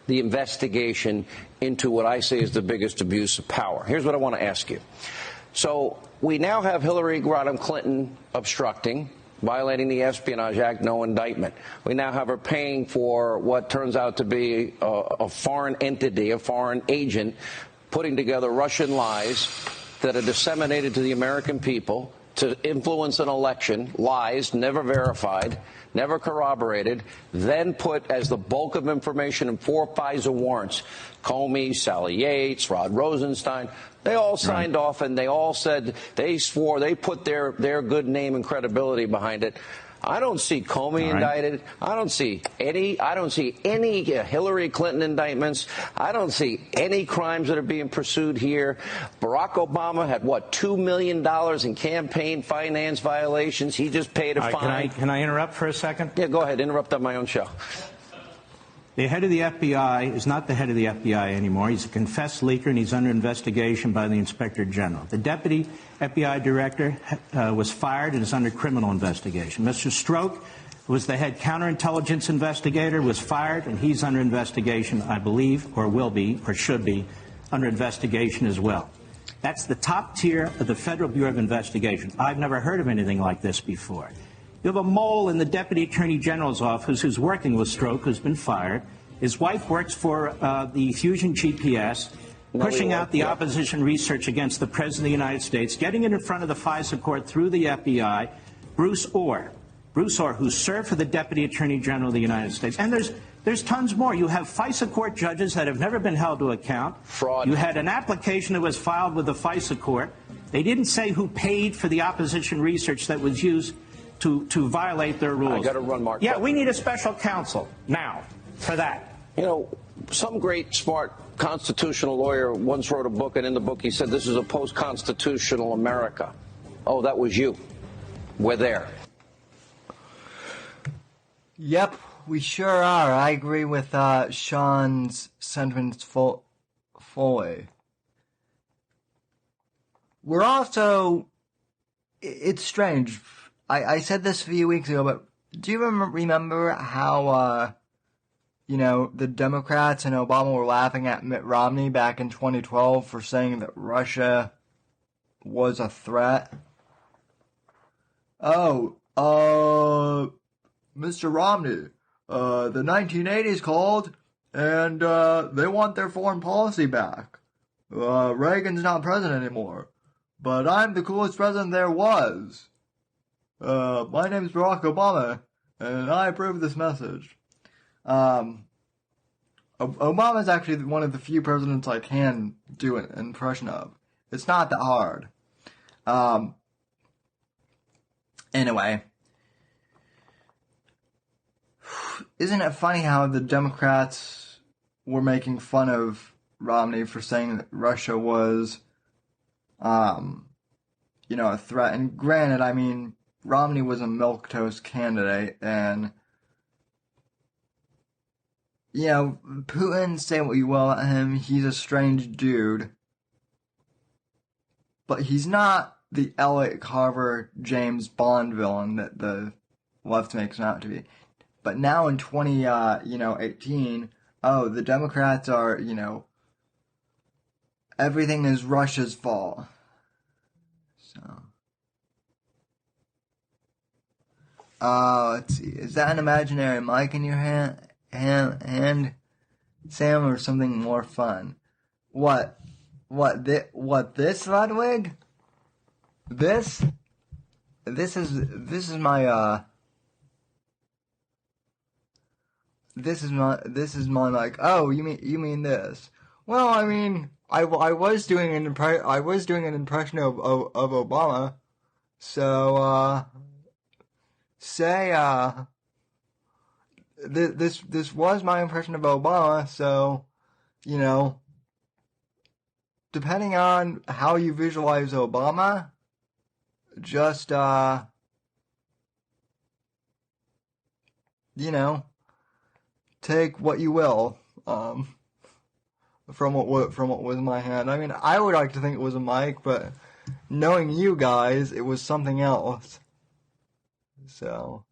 the investigation into what I say is the biggest abuse of power. Here's what I want to ask you. So we now have Hillary Rodham Clinton obstructing, violating the Espionage Act, no indictment. We now have her paying for what turns out to be a foreign entity, a foreign agent, putting together Russian lies that are disseminated to the American people to influence an election, lies never verified, never corroborated, then put as the bulk of information in 4 FISA warrants. Comey, Sally Yates, Rod Rosenstein, they all signed off, and they all said, they swore, they put their good name and credibility behind it. I don't see Comey indicted. I don't see any Hillary Clinton indictments. I don't see any crimes that are being pursued here. Barack Obama had, $2 million in campaign finance violations. He just paid a fine. Can I interrupt for a second? Yeah, go ahead. Interrupt on my own show. The head of the FBI is not the head of the FBI anymore. He's a confessed leaker, and he's under investigation by the Inspector General. The deputy FBI director was fired and is under criminal investigation. Mr. Strzok, who was the head counterintelligence investigator, was fired, and he's under investigation, I believe, or will be, or should be, under investigation as well. That's the top tier of the Federal Bureau of Investigation. I've never heard of anything like this before. You have a mole in the Deputy Attorney General's office who's working with Strzok, who's been fired. His wife works for the Fusion GPS, pushing out the opposition research against the President of the United States, getting it in front of the FISA court through the FBI. Bruce Orr, who served for the Deputy Attorney General of the United States. And there's tons more. You have FISA court judges that have never been held to account. Fraud. You had an application that was filed with the FISA court. They didn't say who paid for the opposition research that was used to violate their rules. I got to run, Mark. Yeah, we need a special counsel now for that. You know, some great, smart constitutional lawyer once wrote a book, and in the book he said this is a post-constitutional America. Oh, that was you. We're there. Yep, we sure are. I agree with Sean's sentiments fully. We're also... It's strange. I said this a few weeks ago, but do you remember how, the Democrats and Obama were laughing at Mitt Romney back in 2012 for saying that Russia was a threat? Oh, Mr. Romney, the 1980s called, and they want their foreign policy back. Reagan's not president anymore, but I'm the coolest president there was. My name's Barack Obama, and I approve this message. Obama's actually one of the few presidents I can do an impression of. It's not that hard. Anyway. Isn't it funny how the Democrats were making fun of Romney for saying that Russia was, a threat? And granted, I mean, Romney was a milquetoast candidate, and, Putin, say what you will about him, he's a strange dude. But he's not the Elliot Carver, James Bond villain that the left makes him out to be. But now in 2018, the Democrats are, everything is Russia's fault. So, let's see. Is that an imaginary mic in your hand, Sam, or something more fun? What this, Ludwig? This is my, This is my like. Oh, you mean this? Well, I mean, I was doing an impression of Obama. So this was my impression of Obama. So, depending on how you visualize Obama, just take what you will, from what was in my hand. I mean, I would like to think it was a mic, but knowing you guys, it was something else. So,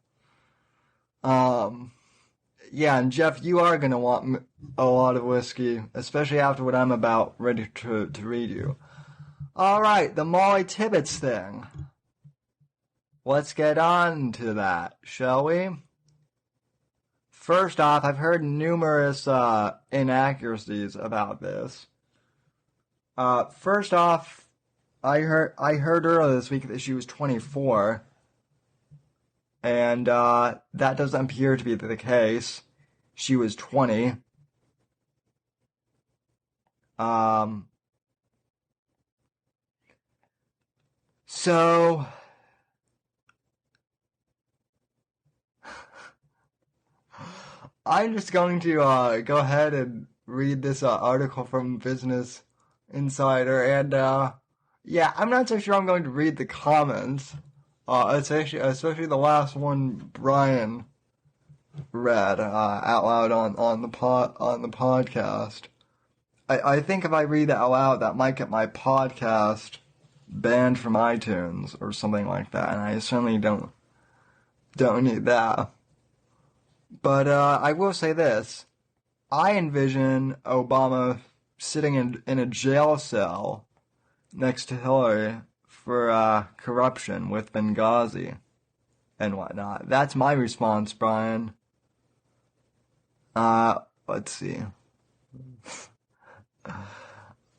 yeah, and Jeff, you are gonna want a lot of whiskey, especially after what I'm about ready to read you. All right, the Mollie Tibbets thing. Let's get on to that, shall we? First off, I've heard numerous inaccuracies about this. First off, I heard earlier this week that she was 24, and that doesn't appear to be the case. She was 20. So I'm just going to go ahead and read this article from Business Insider, and yeah, I'm not so sure I'm going to read the comments, especially the last one Brian read out loud on the podcast. I think if I read that out loud, that might get my podcast banned from iTunes or something like that, and I certainly don't need that. But I will say this. I envision Obama sitting in a jail cell next to Hillary for corruption with Benghazi and whatnot. That's my response, Brian. Let's see.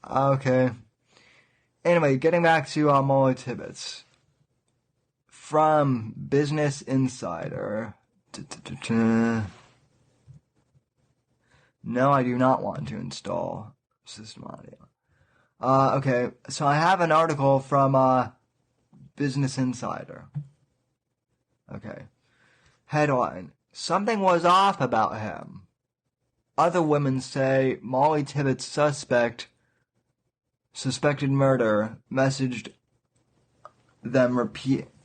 Okay. Anyway, getting back to Mollie Tibbets. From Business Insider. No, I do not want to install System Audio. Okay, so I have an article from Business Insider. Okay. Headline: Something was off about him. Other women say Mollie Tibbets' suspected murder messaged them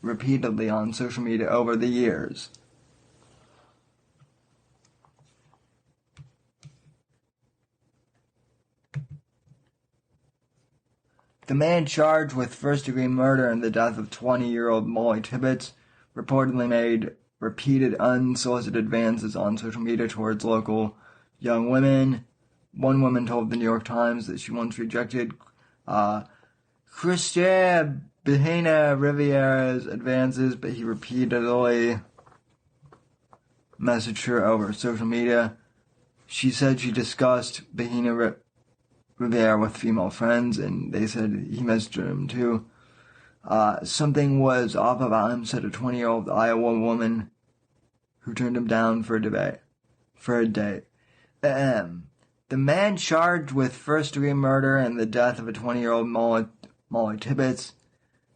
repeatedly on social media over the years. The man charged with first-degree murder and the death of 20-year-old Mollie Tibbets reportedly made repeated unsolicited advances on social media towards local young women. One woman told the New York Times that she once rejected Christian Bahena Riviera's advances, but he repeatedly messaged her over social media. She said she discussed Bahena Riviera with female friends, and they said he messaged him too. Something was off about him, said a 20-year-old Iowa woman who turned him down for a date. The man charged with first-degree murder and the death of a 20-year-old Mollie Tibbets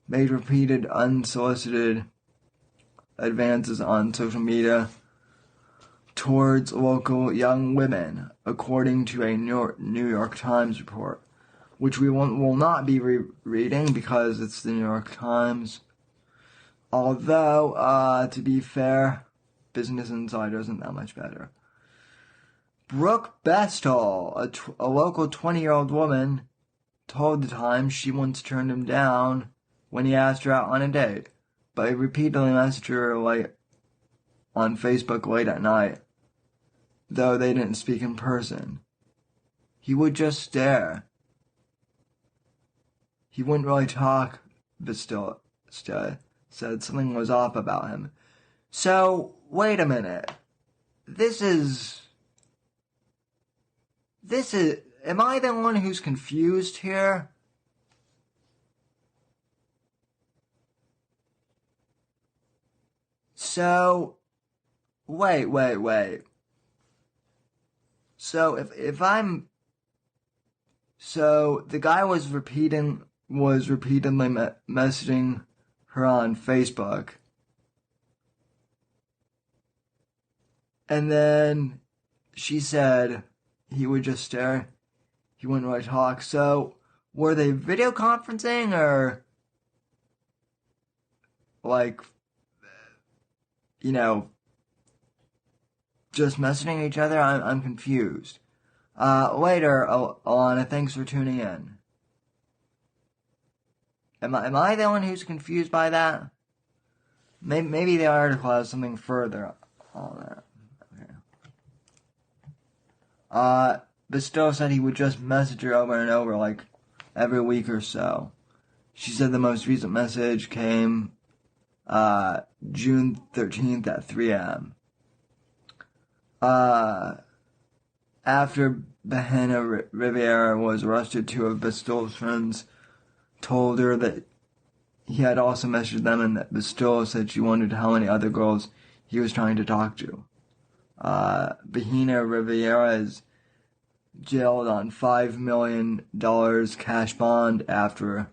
made repeated unsolicited advances on social media towards local young women, according to a New York Times report, which we will not be reading because it's the New York Times. Although, to be fair, Business Insider isn't that much better. Brooke Bestall, a local 20-year-old woman, told the Times she once turned him down when he asked her out on a date, but he repeatedly messaged her on Facebook late at night, though they didn't speak in person. He would just stare. He wouldn't really talk, but still said something was off about him. So, wait a minute. Am I the one who's confused here? So, wait. So, So, the guy was repeatedly messaging her on Facebook. And then she said he would just stare. He wouldn't really talk. So, were they video conferencing or, just messaging each other? I'm confused. Later, Alana, thanks for tuning in. Am I the one who's confused by that? Maybe the article has something further on that. Okay. But still said he would just message her over and over, every week or so. She said the most recent message came June 13th at 3 a.m. After Bahena Riviera was arrested, two of Bestall's friends told her that he had also messaged them, and that Bestall said she wondered how many other girls he was trying to talk to. Bahena Riviera is jailed on $5 million cash bond after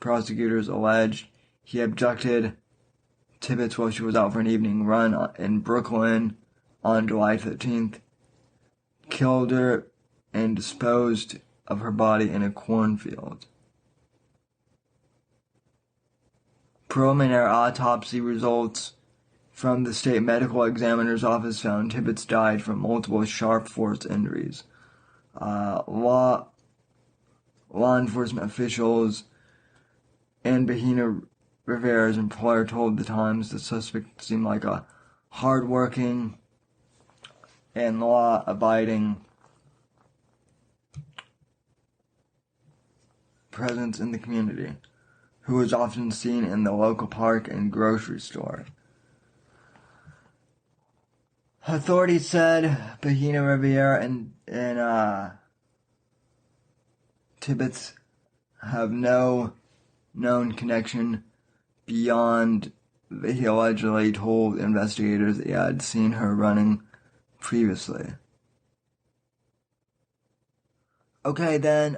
prosecutors alleged he abducted Tibbets while she was out for an evening run in Brooklyn on July 13th, killed her, and disposed of her body in a cornfield. Preliminary autopsy results from the state medical examiner's office found Tibbets died from multiple sharp force injuries. Law enforcement officials and Bahena Riviera's employer told the Times the suspect seemed like a hard-working and law-abiding presence in the community, who was often seen in the local park and grocery store. Authorities said Bahena Riviera and Tibbets have no known connection beyond that he allegedly told investigators that he had seen her running previously. Okay, then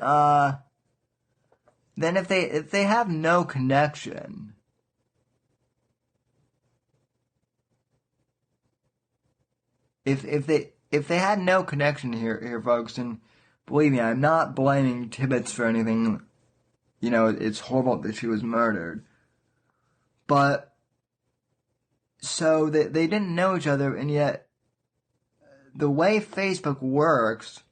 if they have no connection, if they had no connection here, folks, and believe me, I'm not blaming Tibbets for anything. It's horrible that she was murdered, but so they didn't know each other, and yet the way Facebook works,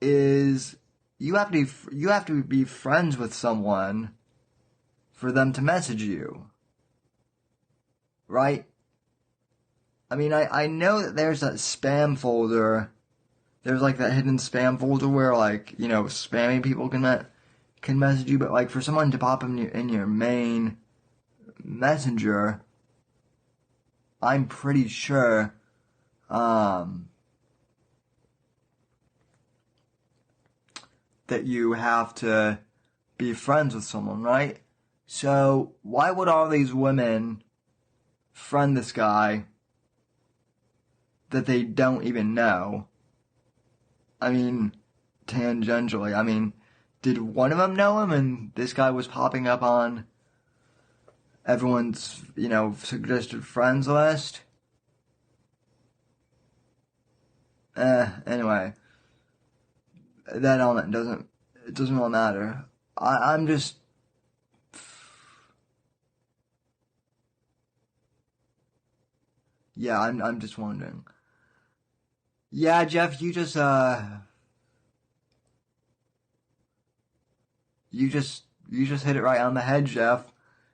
is you have to be friends with someone for them to message you, right? I mean, I know that there's that spam folder. There's like that hidden spam folder where like, you know, spammy people can message you, but like for someone to pop in your main messenger, I'm pretty sure that you have to be friends with someone, right? So why would all these women friend this guy that they don't even know? I mean, tangentially. I mean, did one of them know him and this guy was popping up on everyone's, you know, suggested friends list? Anyway. That element doesn't really matter. I'm just... Yeah, I'm just wondering. Yeah, Jeff, you just hit it right on the head, Jeff.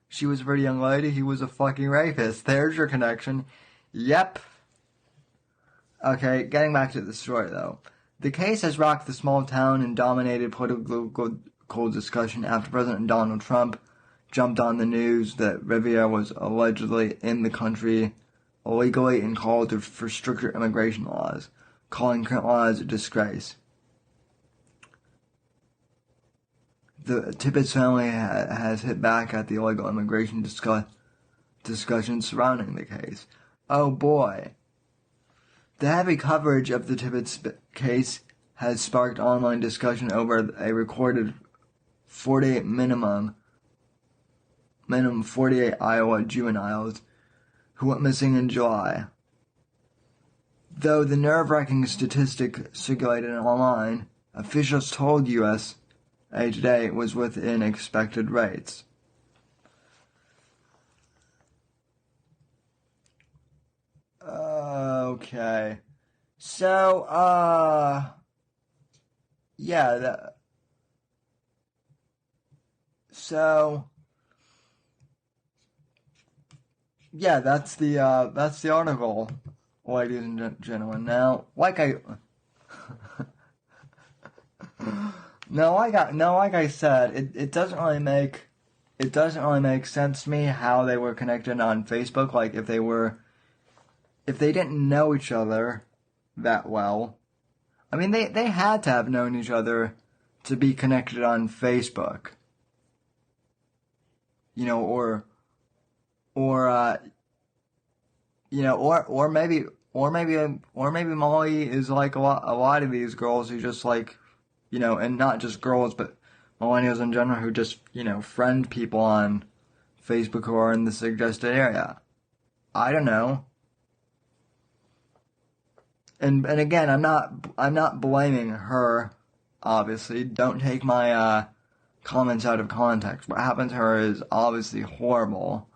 She was a pretty young lady, he was a fucking rapist. There's your connection. Yep. Okay, getting back to the story, though. The case has rocked the small town and dominated political discussion after President Donald Trump jumped on the news that Rivera was allegedly in the country illegally and called for stricter immigration laws, calling current laws a disgrace. The Tibbets family has hit back at the illegal immigration discussion surrounding the case. Oh boy. The heavy coverage of the Tibbets case has sparked online discussion over a recorded 48 minimum 48 Iowa juveniles who went missing in July. Though the nerve-wracking statistic circulated online, officials told USA Today it was within expected rates. Okay. So, yeah, that's the article, ladies and gentlemen. Now, like I said, it doesn't really make sense to me how they were connected on Facebook. Like if they didn't know each other that well. I mean, they had to have known each other to be connected on Facebook. You know, or maybe Molly is like a lot of these girls who just like, you know, and not just girls, but millennials in general who just, you know, friend people on Facebook who are in the suggested area. I don't know. And again, I'm not blaming her, obviously. Don't take my comments out of context. What happened to her is obviously horrible.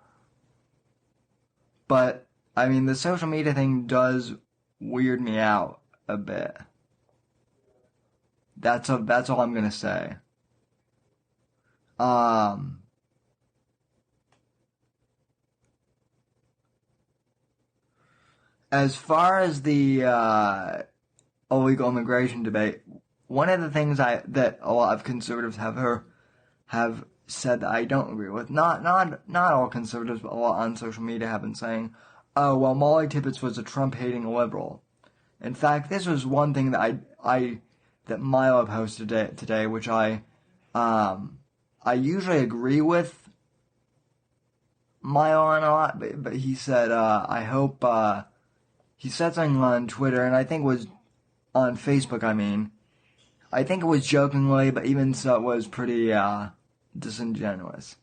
But I mean, the social media thing does weird me out a bit. That's all I'm gonna say. As far as the illegal immigration debate, one of the things that a lot of conservatives have said that I don't agree with. Not all conservatives, but a lot on social media have been saying, "Oh, well, Mollie Tibbets was a Trump-hating liberal." In fact, this was one thing that that Milo posted today, which I usually agree with Milo on a lot, but he said, I hope, he said something on Twitter, and I think it was on Facebook, I think it was jokingly, but even so it was pretty, disingenuous.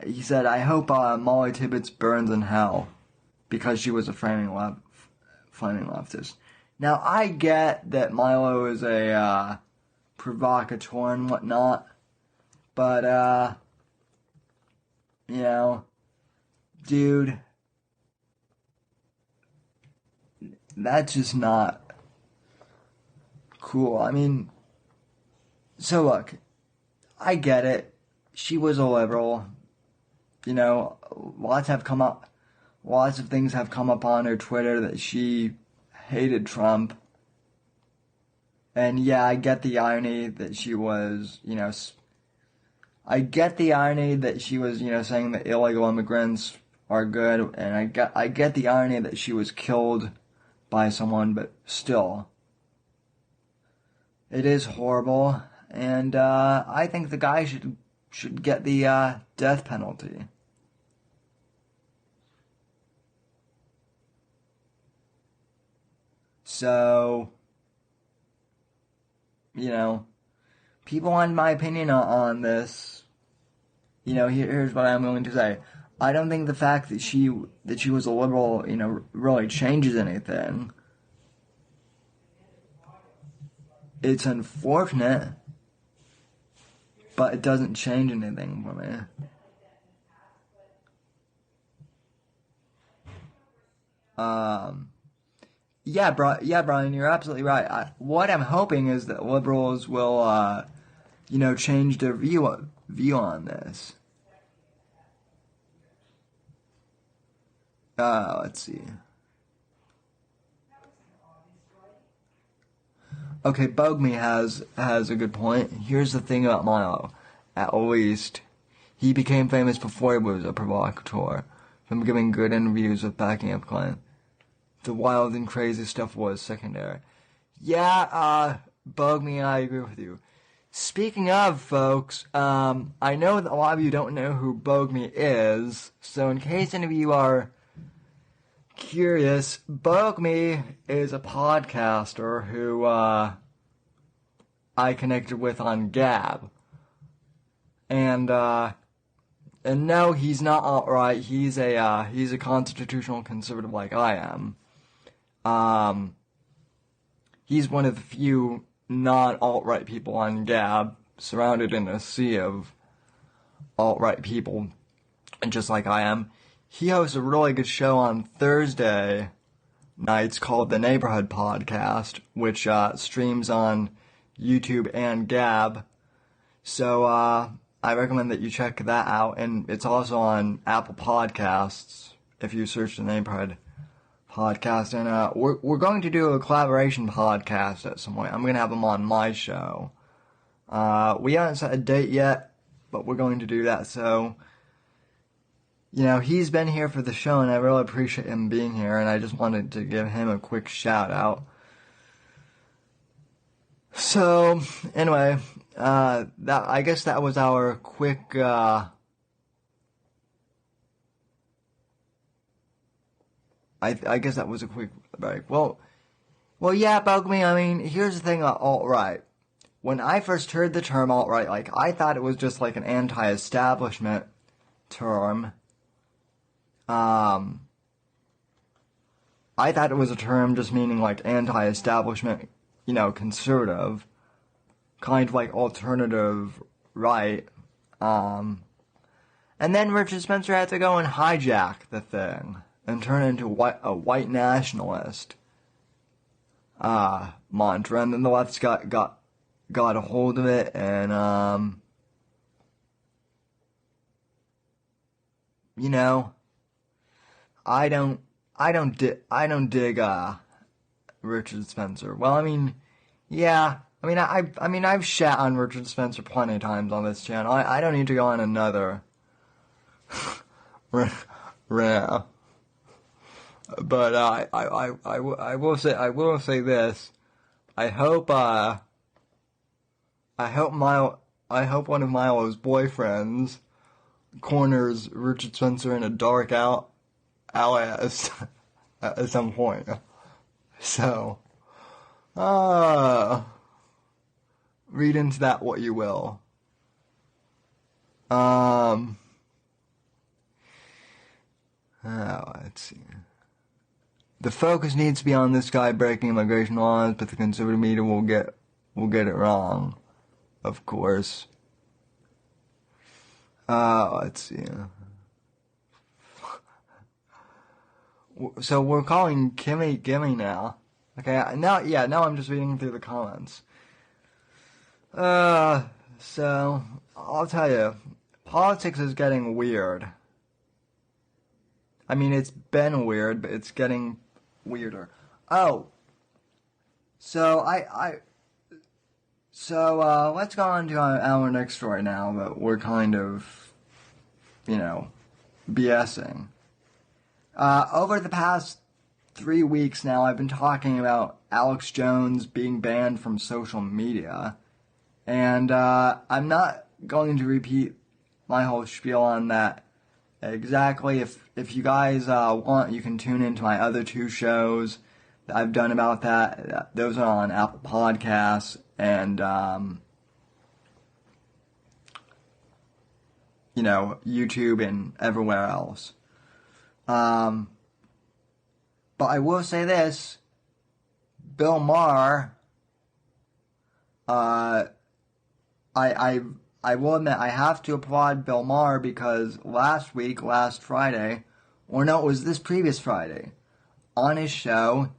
He said, I hope, Mollie Tibbets burns in hell, because she was a flaming leftist. Now, I get that Milo is a, provocateur and whatnot, but, you know, dude, that's just not cool. I mean, So look, I get it. She was a liberal. You know, lots of things have come up on her Twitter that she hated Trump. And yeah, I get the irony that she was, saying that illegal immigrants are good, and I get the irony that she was killed by someone, but still, it is horrible, and I think the guy should get the death penalty. So, people want my opinion on this. Here's what I'm going to say. I don't think the fact that she was a liberal, really changes anything. It's unfortunate, but it doesn't change anything for me. Yeah, Brian, you're absolutely right. What I'm hoping is that liberals will, change their view on this. Let's see. Okay, Bogme has a good point. Here's the thing about Milo. At least, he became famous before he was a provocateur, from giving good interviews with backing up clients. The wild and crazy stuff was secondary. Yeah, Bogme, I agree with you. Speaking of, folks, I know that a lot of you don't know who Bogme is, so in case any of you are curious, Bogme is a podcaster who, I connected with on Gab. And no, he's not alt-right, he's a constitutional conservative like I am. He's one of the few non-alt-right people on Gab, surrounded in a sea of alt-right people, just like I am. He hosts a really good show on Thursday nights called The Neighborhood Podcast, which streams on YouTube and Gab. So I recommend that you check that out, and it's also on Apple Podcasts if you search The Neighborhood Podcast. And we're going to do a collaboration podcast at some point. I'm going to have him on my show. We haven't set a date yet, but we're going to do that. So, he's been here for the show, and I really appreciate him being here, and I just wanted to give him a quick shout out. So, anyway, I guess that was our quick, I guess that was a quick break. Well, yeah, Bogme, I mean, here's the thing about alt-right. When I first heard the term alt-right, I thought it was just like an anti-establishment term. I thought it was a term just meaning like anti-establishment, conservative, kind of like alternative right. And then Richard Spencer had to go and hijack the thing and turn it into a white nationalist mantra, and then the left's got a hold of it, and I don't dig Richard Spencer. Well, I mean, yeah. I've shat on Richard Spencer plenty of times on this channel. I don't need to go on another rant. But I will say this. I hope one of Milo's boyfriends corners Richard Spencer in a dark alley at some point. So, read into that what you will. Let's see. The focus needs to be on this guy breaking immigration laws, but the conservative media will get it wrong, of course. Let's see. So we're calling Gimme now. Okay, now I'm just reading through the comments. So I'll tell you, politics is getting weird. I mean, it's been weird, but it's getting weirder. Oh, so let's go on to our next story now that we're kind of, BSing. Over the past 3 weeks now, I've been talking about Alex Jones being banned from social media, and I'm not going to repeat my whole spiel on that exactly. If you guys want, you can tune into my other 2 shows that I've done about that. Those are on Apple Podcasts and YouTube and everywhere else. But I will say this: Bill Maher. I will admit I have to applaud Bill Maher because last Friday, or no, it was this previous Friday, on his show,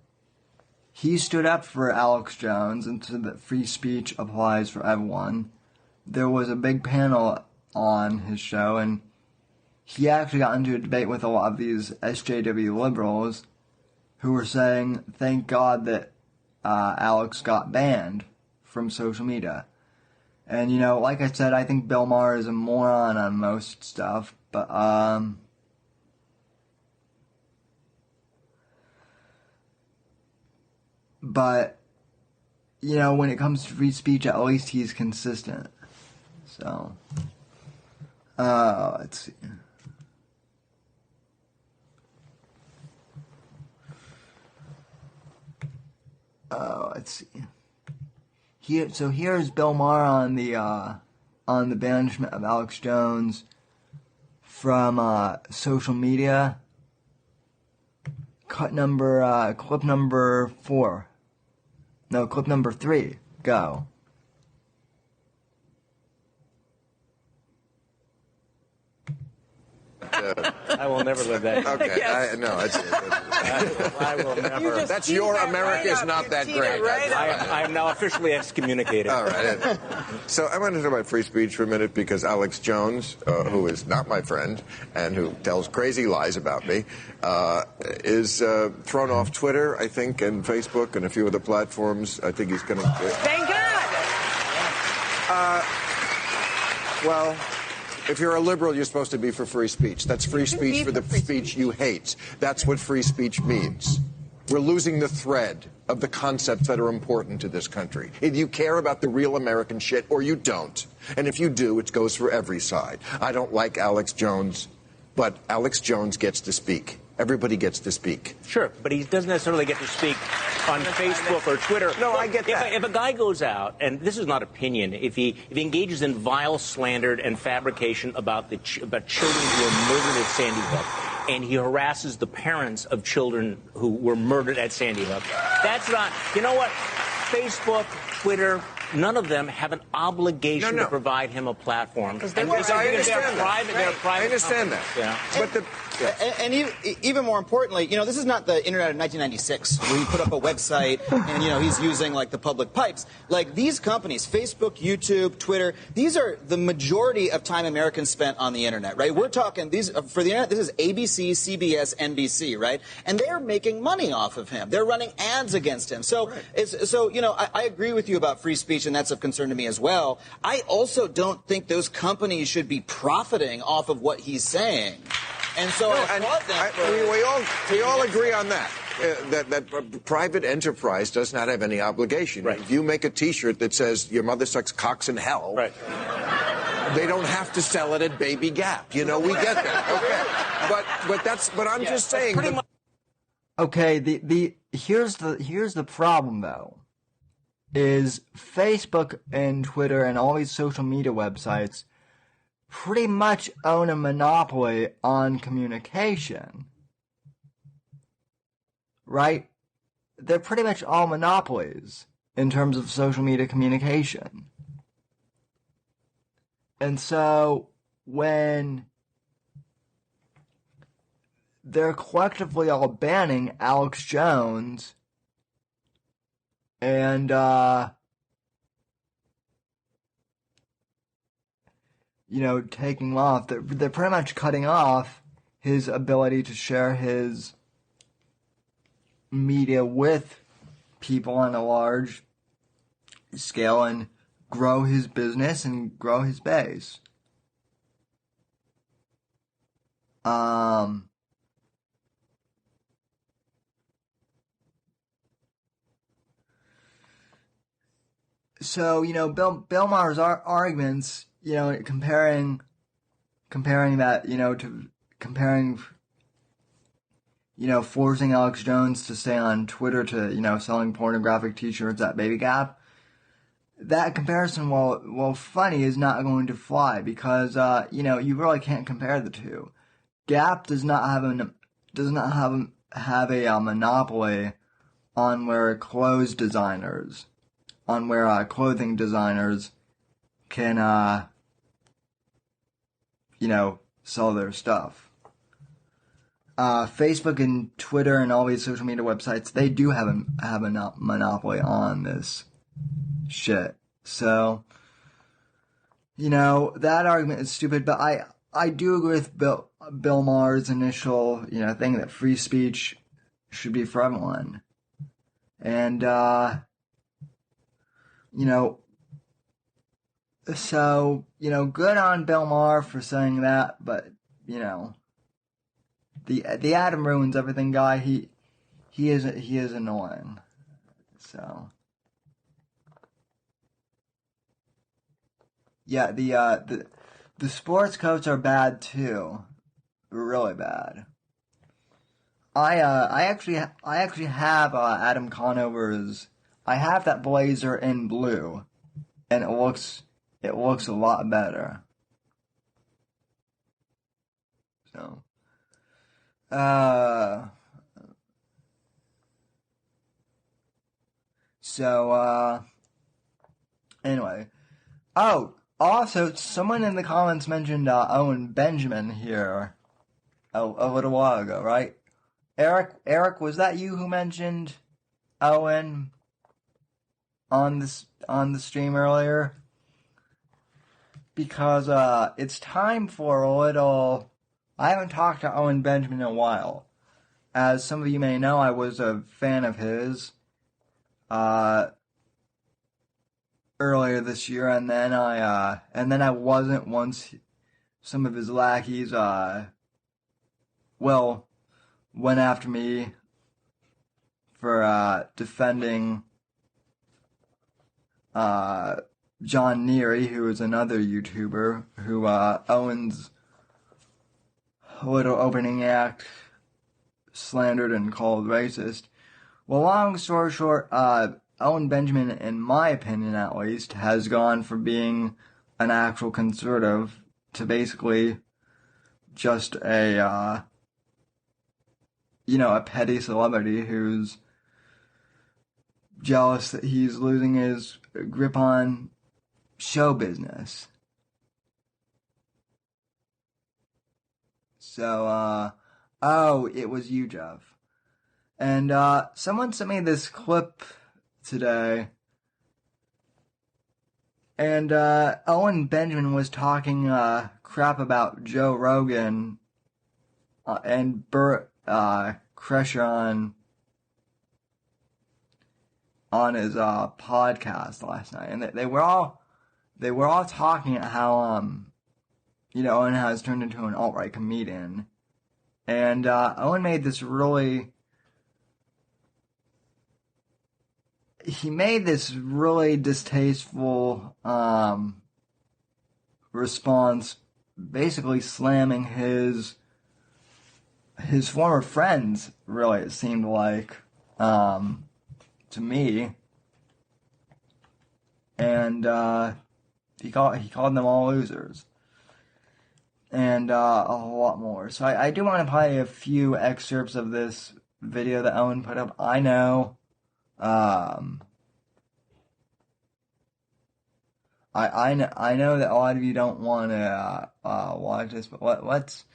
he stood up for Alex Jones and said that free speech applies for everyone. There was a big panel on his show, and he actually got into a debate with a lot of these SJW liberals who were saying, thank God that Alex got banned from social media. And, like I said, I think Bill Maher is a moron on most stuff, but, when it comes to free speech, at least he's consistent. So, let's see. Let's see. Here's Bill Maher on the banishment of Alex Jones from social media. Clip number 4. No, clip number 3. Go. I will never live that. Okay, Yes. I will never. That's your America's not that great. Right? I am now officially excommunicated. All right. So I want to talk about free speech for a minute because Alex Jones, who is not my friend and who tells crazy lies about me, is thrown off Twitter, I think, and Facebook and a few other platforms. I think he's going to... Thank God! Well... If you're a liberal, you're supposed to be for free speech. That's free speech for the speech you hate. That's what free speech means. We're losing the thread of the concepts that are important to this country. Either you care about the real American shit or you don't. And if you do, it goes for every side. I don't like Alex Jones, but Alex Jones gets to speak. Everybody gets to speak. Sure, but he doesn't necessarily get to speak on Facebook or Twitter. No, I get that. If a guy goes out, and this is not opinion, if he engages in vile slander and fabrication about about children who were murdered at Sandy Hook, and he harasses the parents of children who were murdered at Sandy Hook, that's not... You know what? Facebook, Twitter... None of them have an obligation to provide him a platform. I understand that. I understand that. Yeah. But and even more importantly, this is not the internet of 1996 where you put up a website and, he's using, like, the public pipes. Like, these companies, Facebook, YouTube, Twitter, these are the majority of time Americans spent on the internet, right? We're talking, for the internet, this is ABC, CBS, NBC, right? And they're making money off of him. They're running ads against him. So, I agree with you about free speech, and that's of concern to me as well. I also don't think those companies should be profiting off of what he's saying. And so we all agree on that. That private enterprise does not have any obligation. Right. If you make a T-shirt that says "Your mother sucks cocks in hell," right, they don't have to sell it at Baby Gap. We get that. Okay, but I'm just saying. Okay, here's the problem though, is Facebook and Twitter and all these social media websites pretty much own a monopoly on communication. Right? They're pretty much all monopolies in terms of social media communication. And so when they're collectively all banning Alex Jones and taking off. They're pretty much cutting off his ability to share his media with people on a large scale and grow his business and grow his base. So, Bill Maher's arguments, comparing that, to comparing, forcing Alex Jones to stay on Twitter to, selling pornographic t-shirts at Baby Gap. That comparison, while funny, is not going to fly because, you really can't compare the two. Gap does not have a monopoly on where clothing designers can, sell their stuff. Facebook and Twitter and all these social media websites, they do have a monopoly on this shit. So, that argument is stupid, but I do agree with Bill Maher's initial, thing that free speech should be for everyone. And, so, good on Bill Maher for saying that, but, the Adam ruins everything guy, he is annoying. So, yeah, the sports coats are bad too. Really bad. I actually have Adam Conover's. I have that blazer in blue, and it looks a lot better. So, anyway. Oh, also, someone in the comments mentioned Owen Benjamin here a little while ago, right? Eric, was that you who mentioned Owen on the stream earlier? Because it's time for a little. I haven't talked to Owen Benjamin in a while. As some of you may know, I was a fan of his earlier this year, and then I wasn't once some of his lackeys went after me for defending John Neary, who is another YouTuber who Owen's little opening act slandered and called racist. Well, long story short, Owen Benjamin, in my opinion at least, has gone from being an actual conservative to basically just a petty celebrity who's jealous that he's losing his grip on show business. So, it was you, Jeff. And, someone sent me this clip today. And, Owen Benjamin was talking, crap about Joe Rogan, and Burt, Kreischer on his, podcast last night. And they were all talking about how, Owen has turned into an alt-right comedian. And, Owen made this really distasteful, response, basically slamming his former friends, really, it seemed like, to me. And, he called them all losers. And, a whole lot more. So I do want to play a few excerpts of this video that Owen put up. I know, I know that a lot of you don't want to, watch this, but let's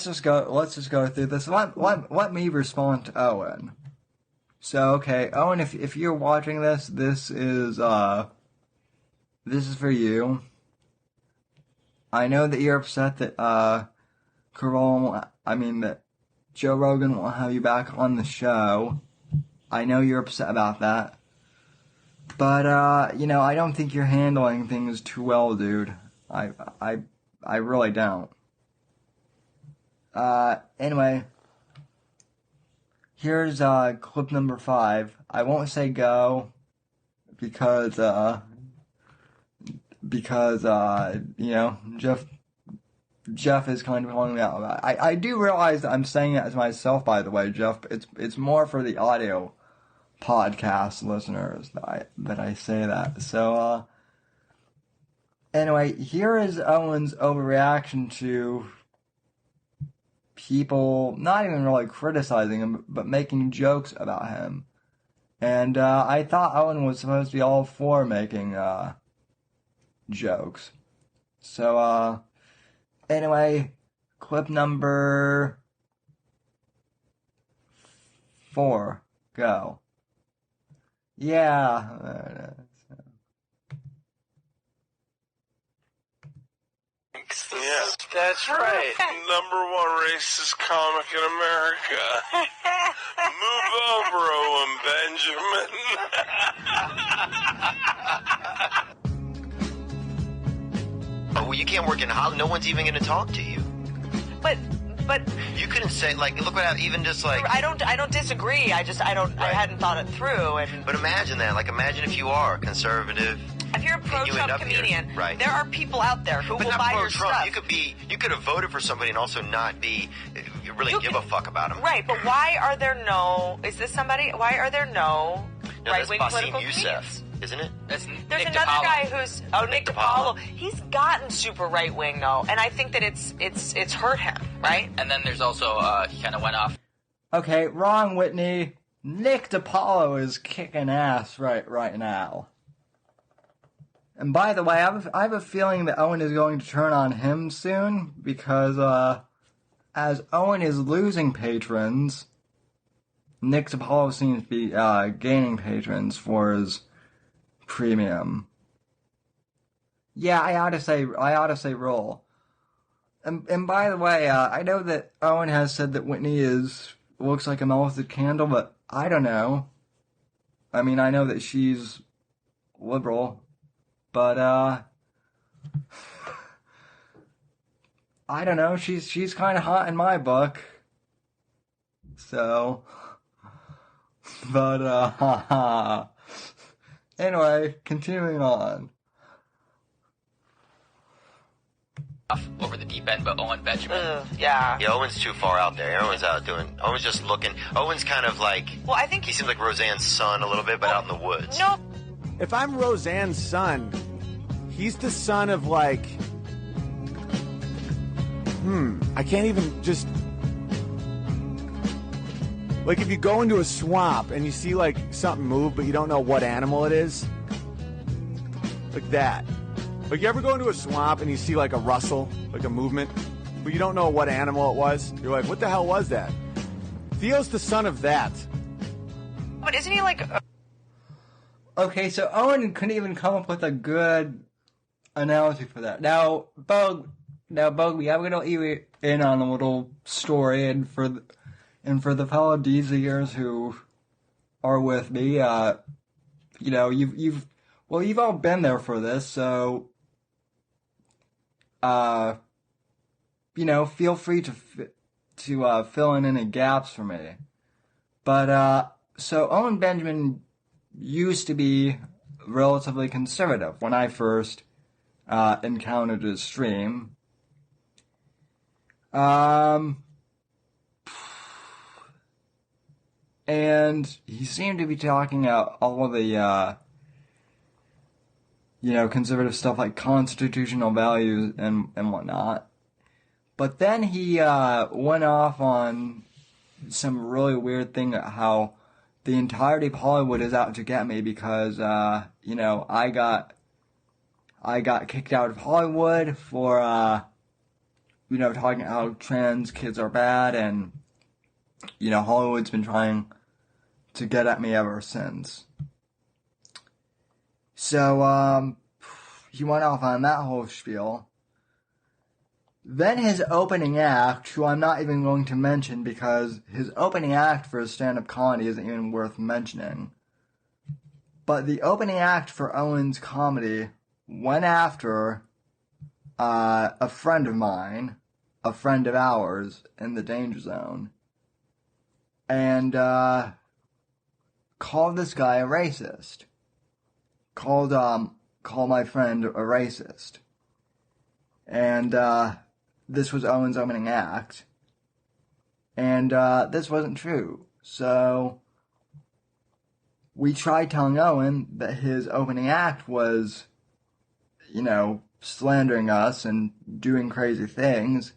just go through this. Let me respond to Owen. So, okay, Owen, if you're watching this, this is for you. I know that you're upset that, that Joe Rogan won't have you back on the show. I know you're upset about that. But, I don't think you're handling things too well, dude. I really don't. Anyway, here's, clip number 5. I won't say go, because Jeff is kind of calling me out. I do realize that I'm saying that to myself, by the way, Jeff. It's more for the audio podcast listeners that I say that. So, anyway, here is Owen's overreaction to people not even really criticizing him, but making jokes about him. And, I thought Owen was supposed to be all for making, jokes. So, anyway, clip number 4. Go. Yeah. Yes, that's right. Number 1 racist comic in America. Move over, Owen Benjamin. Oh, well, you can't work in Hollywood. No one's even going to talk to you. But you couldn't say, like, look what happened, even just like. I don't disagree. I hadn't thought it through. But imagine that. Like, imagine if you are consive. If you're a pro-Trump comedian, right. There are people out there who will buy your stuff. You could have voted for somebody and also not be really give a fuck about them. Right, but why are there no? Is this somebody? Why are there no right-wing political comedians? Isn't it? There's another guy who's Nick DiPaolo. He's gotten super right-wing though, and I think that it's hurt him, right? And then there's also he kind of went off. Okay, wrong, Whitney. Nick DiPaolo is kicking ass right now. And by the way, I have a feeling that Owen is going to turn on him soon, because as Owen is losing patrons, Nick DiPaolo seems to be gaining patrons for his premium. Yeah, I ought to say roll. And by the way, I know that Owen has said that Whitney looks like a melted candle, but I don't know. I mean, I know that she's liberal. But, I don't know, she's kind of hot in my book. So, but, anyway, continuing on. Over the deep end, but Owen Benjamin. Yeah, Owen's too far out there. Owen's just looking. Owen's kind of like. Well, I think he seems like Roseanne's son a little bit, but out in the woods. No. If I'm Roseanne's son, he's the son of, like, I can't even just, like, if you go into a swamp and you see, like, something move, but you don't know what animal it is, like that. Like, you ever go into a swamp and you see, like, a rustle, like a movement, but you don't know what animal it was? You're like, what the hell was that? Theo's the son of that. But isn't he, like... Okay, so Owen couldn't even come up with a good analogy for that. Now, Bogby, I'm going to let you in on a little story, and for the fellow DZers who are with me, you've all been there for this, so, feel free to fill in any gaps for me. But, so Owen Benjamin used to be relatively conservative when I first encountered his stream. And he seemed to be talking out all of the, conservative stuff like constitutional values and whatnot. But then he went off on some really weird thing about how the entirety of Hollywood is out to get me because, I got kicked out of Hollywood for, talking about how trans kids are bad, and, Hollywood's been trying get at me ever since. So, he went off on that whole spiel. Then his opening act, who I'm not even going to mention because his opening act for his stand-up comedy isn't even worth mentioning. But the opening act for Owen's comedy went after a friend of mine, a friend of ours in the Danger Zone, and called this guy a racist. Called my friend a racist. And this was Owen's opening act. And this wasn't true. So we tried telling Owen that his opening act was, slandering us and doing crazy things.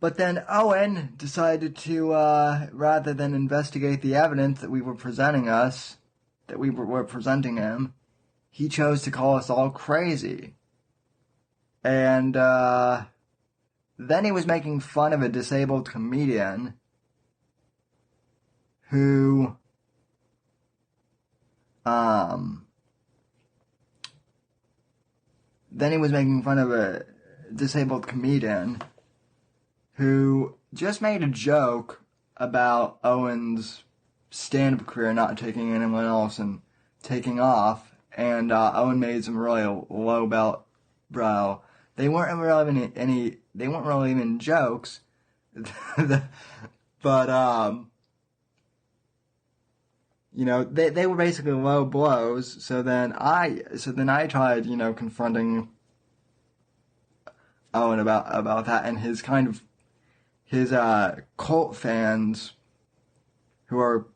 But then Owen decided to, rather than investigate the evidence that we were presenting him, he chose to call us all crazy. And then he was making fun of a disabled comedian who just made a joke about Owen's stand-up career not taking anyone else and taking off, and Owen made some really low brow. They weren't really even jokes, but they were basically low blows. So then I tried, confronting Owen about that, and his cult fans who are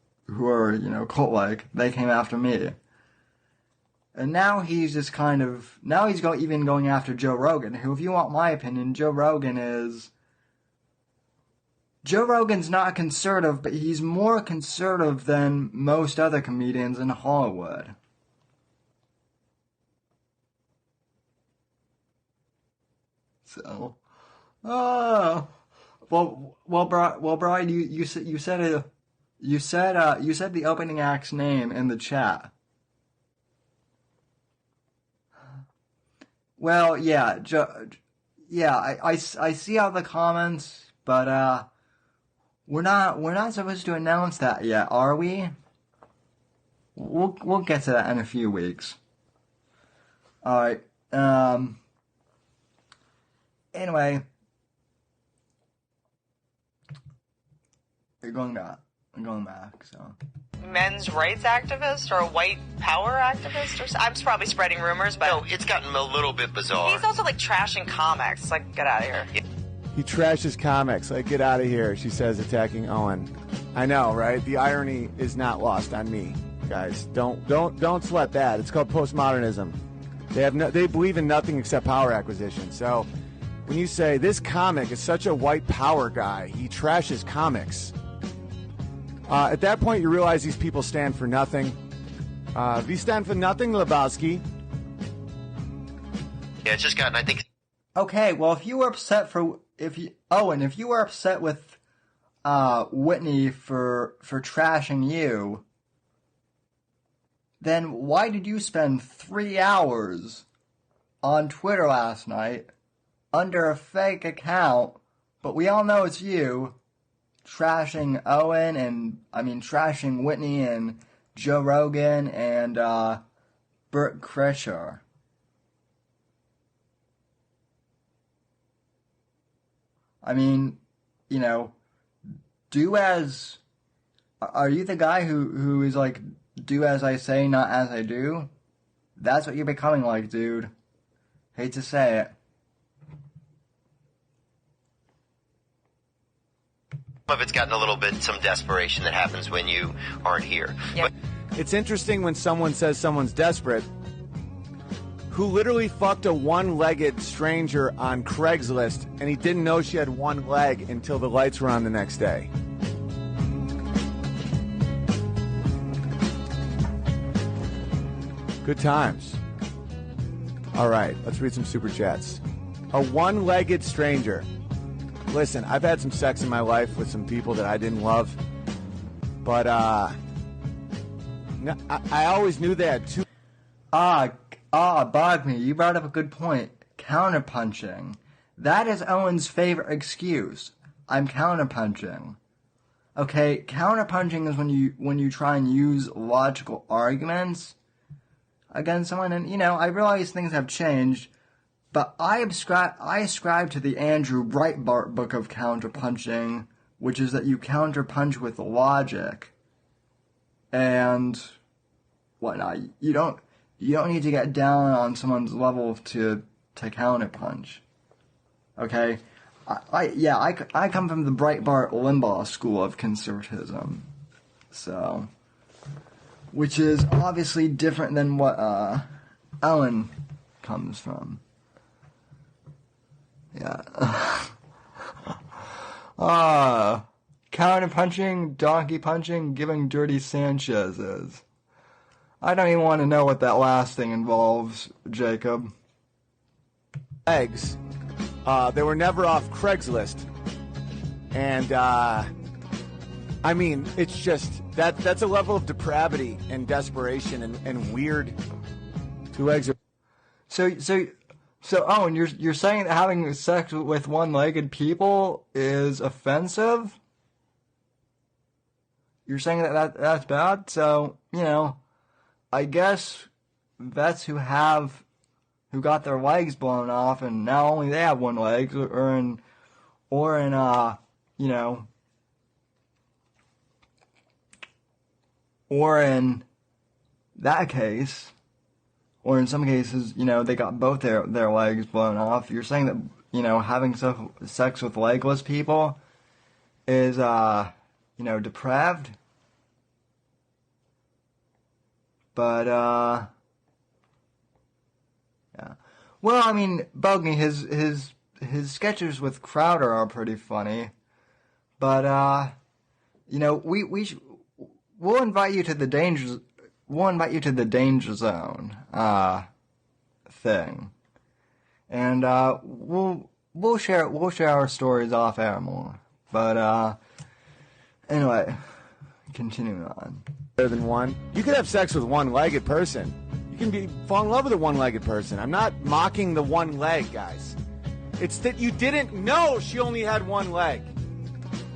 cult-like, they came after me. And now he's just even going after Joe Rogan, who, if you want my opinion, Joe Rogan's not conservative, but he's more conservative than most other comedians in Hollywood. So, Brian, you said the opening act's name in the chat. Well, yeah, I see all the comments, but we're not supposed to announce that yet, are we? We'll get to that in a few weeks. All right. Anyway, I'm going back. So. Men's rights activist or a white power activist, or I'm probably spreading rumors, but no, it's gotten a little bit bizarre. He's also trashing comics. Get out of here. He trashes comics. Get out of here, she says, attacking Owen. I know, right? The irony is not lost on me, guys. Don't sweat that. It's called postmodernism. They believe in nothing except power acquisition. So when you say this comic is such a white power guy, he trashes comics. At that point, you realize these people stand for nothing. We stand for nothing, Lebowski. Yeah, it's just gotten, I think. Okay, well, if you were upset with Whitney for trashing you, then why did you spend 3 hours on Twitter last night under a fake account, but we all know it's you, trashing Owen trashing Whitney and Joe Rogan and Bert Kreischer? Are you the guy who is do as I say, not as I do? That's what you're becoming like, dude. Hate to say it. Some of it's gotten a little bit, some desperation that happens when you aren't here. Yep. But it's interesting when someone says someone's desperate, who literally fucked a one-legged stranger on Craigslist, and he didn't know she had one leg until the lights were on the next day. Good times. All right, let's read some super chats. A one-legged stranger. Listen, I've had some sex in my life with some people that I didn't love. But no, I always knew that too. Bogme, you brought up a good point. Counterpunching. That is Owen's favorite excuse. I'm counterpunching. Okay, counterpunching is when you try and use logical arguments against someone, and I realize things have changed, but I ascribe to the Andrew Breitbart book of counterpunching, which is that you counterpunch with logic and whatnot. You don't need to get down on someone's level to counterpunch. Okay? I come from the Breitbart Limbaugh school of conservatism. So, which is obviously different than what Owen comes from. Yeah. Counterpunching, donkey punching, giving dirty Sanchez's. I don't even want to know what that last thing involves, Jacob. Legs. They were never off Craigslist. And, I mean, it's just, that's a level of depravity and desperation and weird. Two legs are... So Owen, you're saying that having sex with one-legged people is offensive? You're saying that's bad? So, I guess vets who got their legs blown off and now only they have one leg, or in that case, or in some cases, they got both their legs blown off. You're saying that, having sex with legless people is, depraved? But, yeah. Well, I mean, Bogey, his sketches with Crowder are pretty funny. But, we'll invite you to the danger zone, thing. And, we'll share our stories off air more. But, anyway, continuing on. Better than one. You could have sex with one-legged person. You can fall in love with a one-legged person. I'm not mocking the one leg, guys. It's that you didn't know she only had one leg.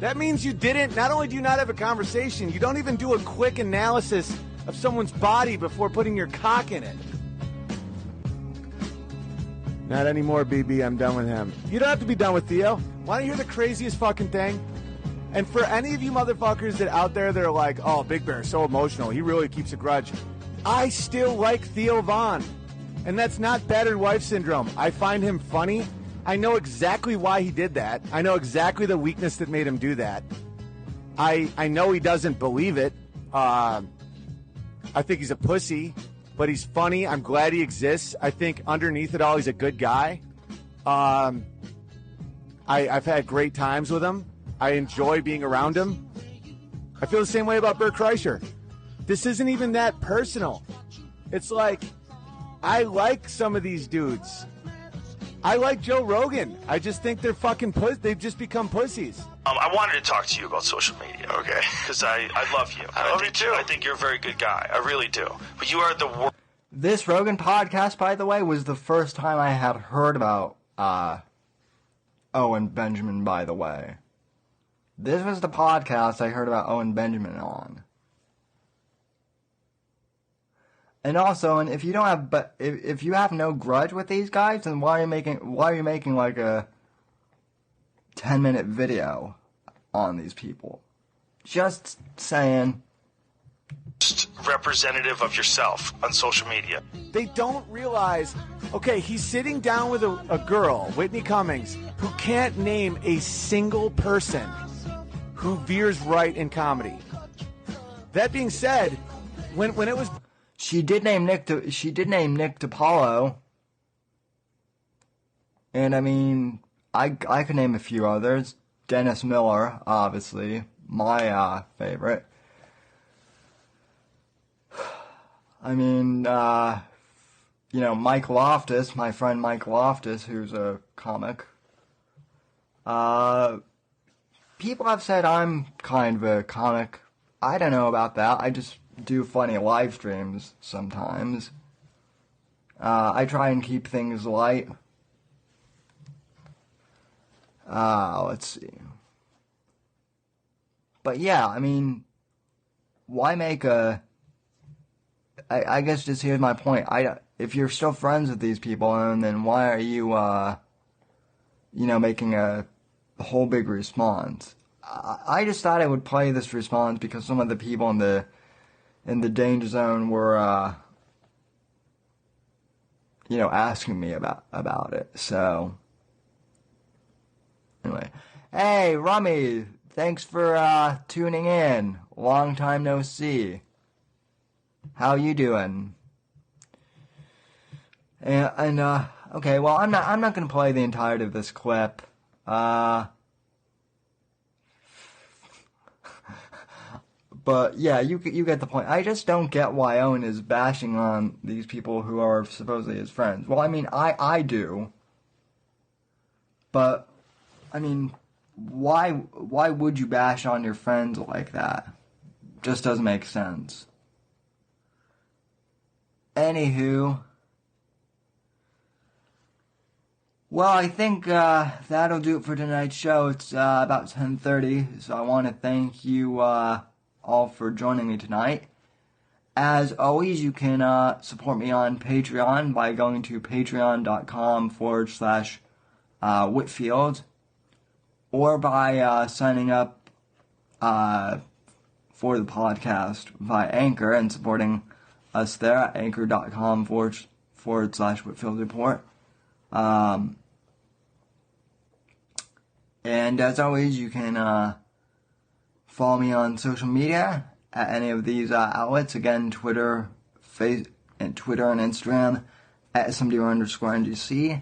That means you didn't, not only do you not have a conversation, you don't even do a quick analysis of someone's body before putting your cock in it. Not anymore, BB. I'm done with him. You don't have to be done with Theo. Want to hear the craziest fucking thing? And for any of you motherfuckers that out there that are like, oh, Big Bear is so emotional, he really keeps a grudge. I still like Theo Von. And that's not battered wife syndrome. I find him funny. I know exactly why he did that. I know exactly the weakness that made him do that. I know he doesn't believe it. I think he's a pussy, but he's funny. I'm glad he exists. I think underneath it all, he's a good guy. I've had great times with him. I enjoy being around him. I feel the same way about Bert Kreischer. This isn't even that personal. It's like, I like some of these dudes. I like Joe Rogan. I just think they're fucking they've just become pussies. I wanted to talk to you about social media, okay? Because I love you. I love you too. I think you're a very good guy. I really do. But you are the worst. This Rogan podcast, by the way, was the first time I had heard about Owen Benjamin, by the way. This was the podcast I heard about Owen Benjamin on. And also, and if you don't have, but if you have no grudge with these guys, then why are you making like a 10-minute video on these people? Just saying. Representative of yourself on social media. They don't realize, okay, he's sitting down with a girl, Whitney Cummings, who can't name a single person who veers right in comedy. That being said, when it was... She did name Nick DiPaolo. And I mean, I could name a few others. Dennis Miller, obviously, my favorite. I mean, Mike Loftus, my friend Mike Loftus, who's a comic. People have said I'm kind of a comic I don't know about that. I just do funny live streams sometimes. I try and keep things light. Let's see. But yeah, I mean, why make a... I guess just here's my point. If you're still friends with these people, then why are you, making a whole big response? I just thought I would play this response because some of the people in the danger zone were, asking me about it. So, anyway. Hey, Rummy, thanks for tuning in. Long time no see. How you doing? And okay, well, I'm not gonna play the entirety of this clip. But yeah, you get the point. I just don't get why Owen is bashing on these people who are supposedly his friends. Well, I mean, I do. But I mean, why would you bash on your friends like that? Just doesn't make sense. Anywho, well, I think that'll do it for tonight's show. It's about 10:30, so I want to thank you all for joining me tonight. As always, you can support me on Patreon by going to patreon.com/Whitfield, or by signing up for the podcast via Anchor and supporting us there at anchor.com/Whitfield Report. And as always, you can follow me on social media at any of these outlets. Again, Twitter and Instagram at SMDR_NGC.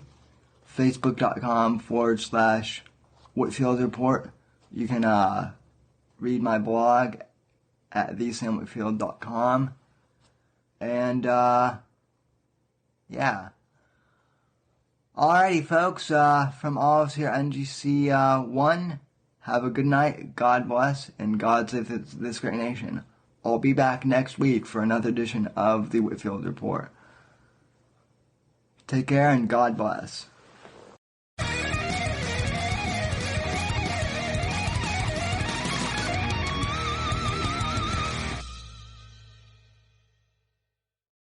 Facebook.com/Whitfield Report. You can read my blog at thesamwhitfield.com. And, yeah. Alrighty, folks, from all of us here at NGC 1, have a good night, God bless, and God save this great nation. I'll be back next week for another edition of the Whitfield Report. Take care and God bless.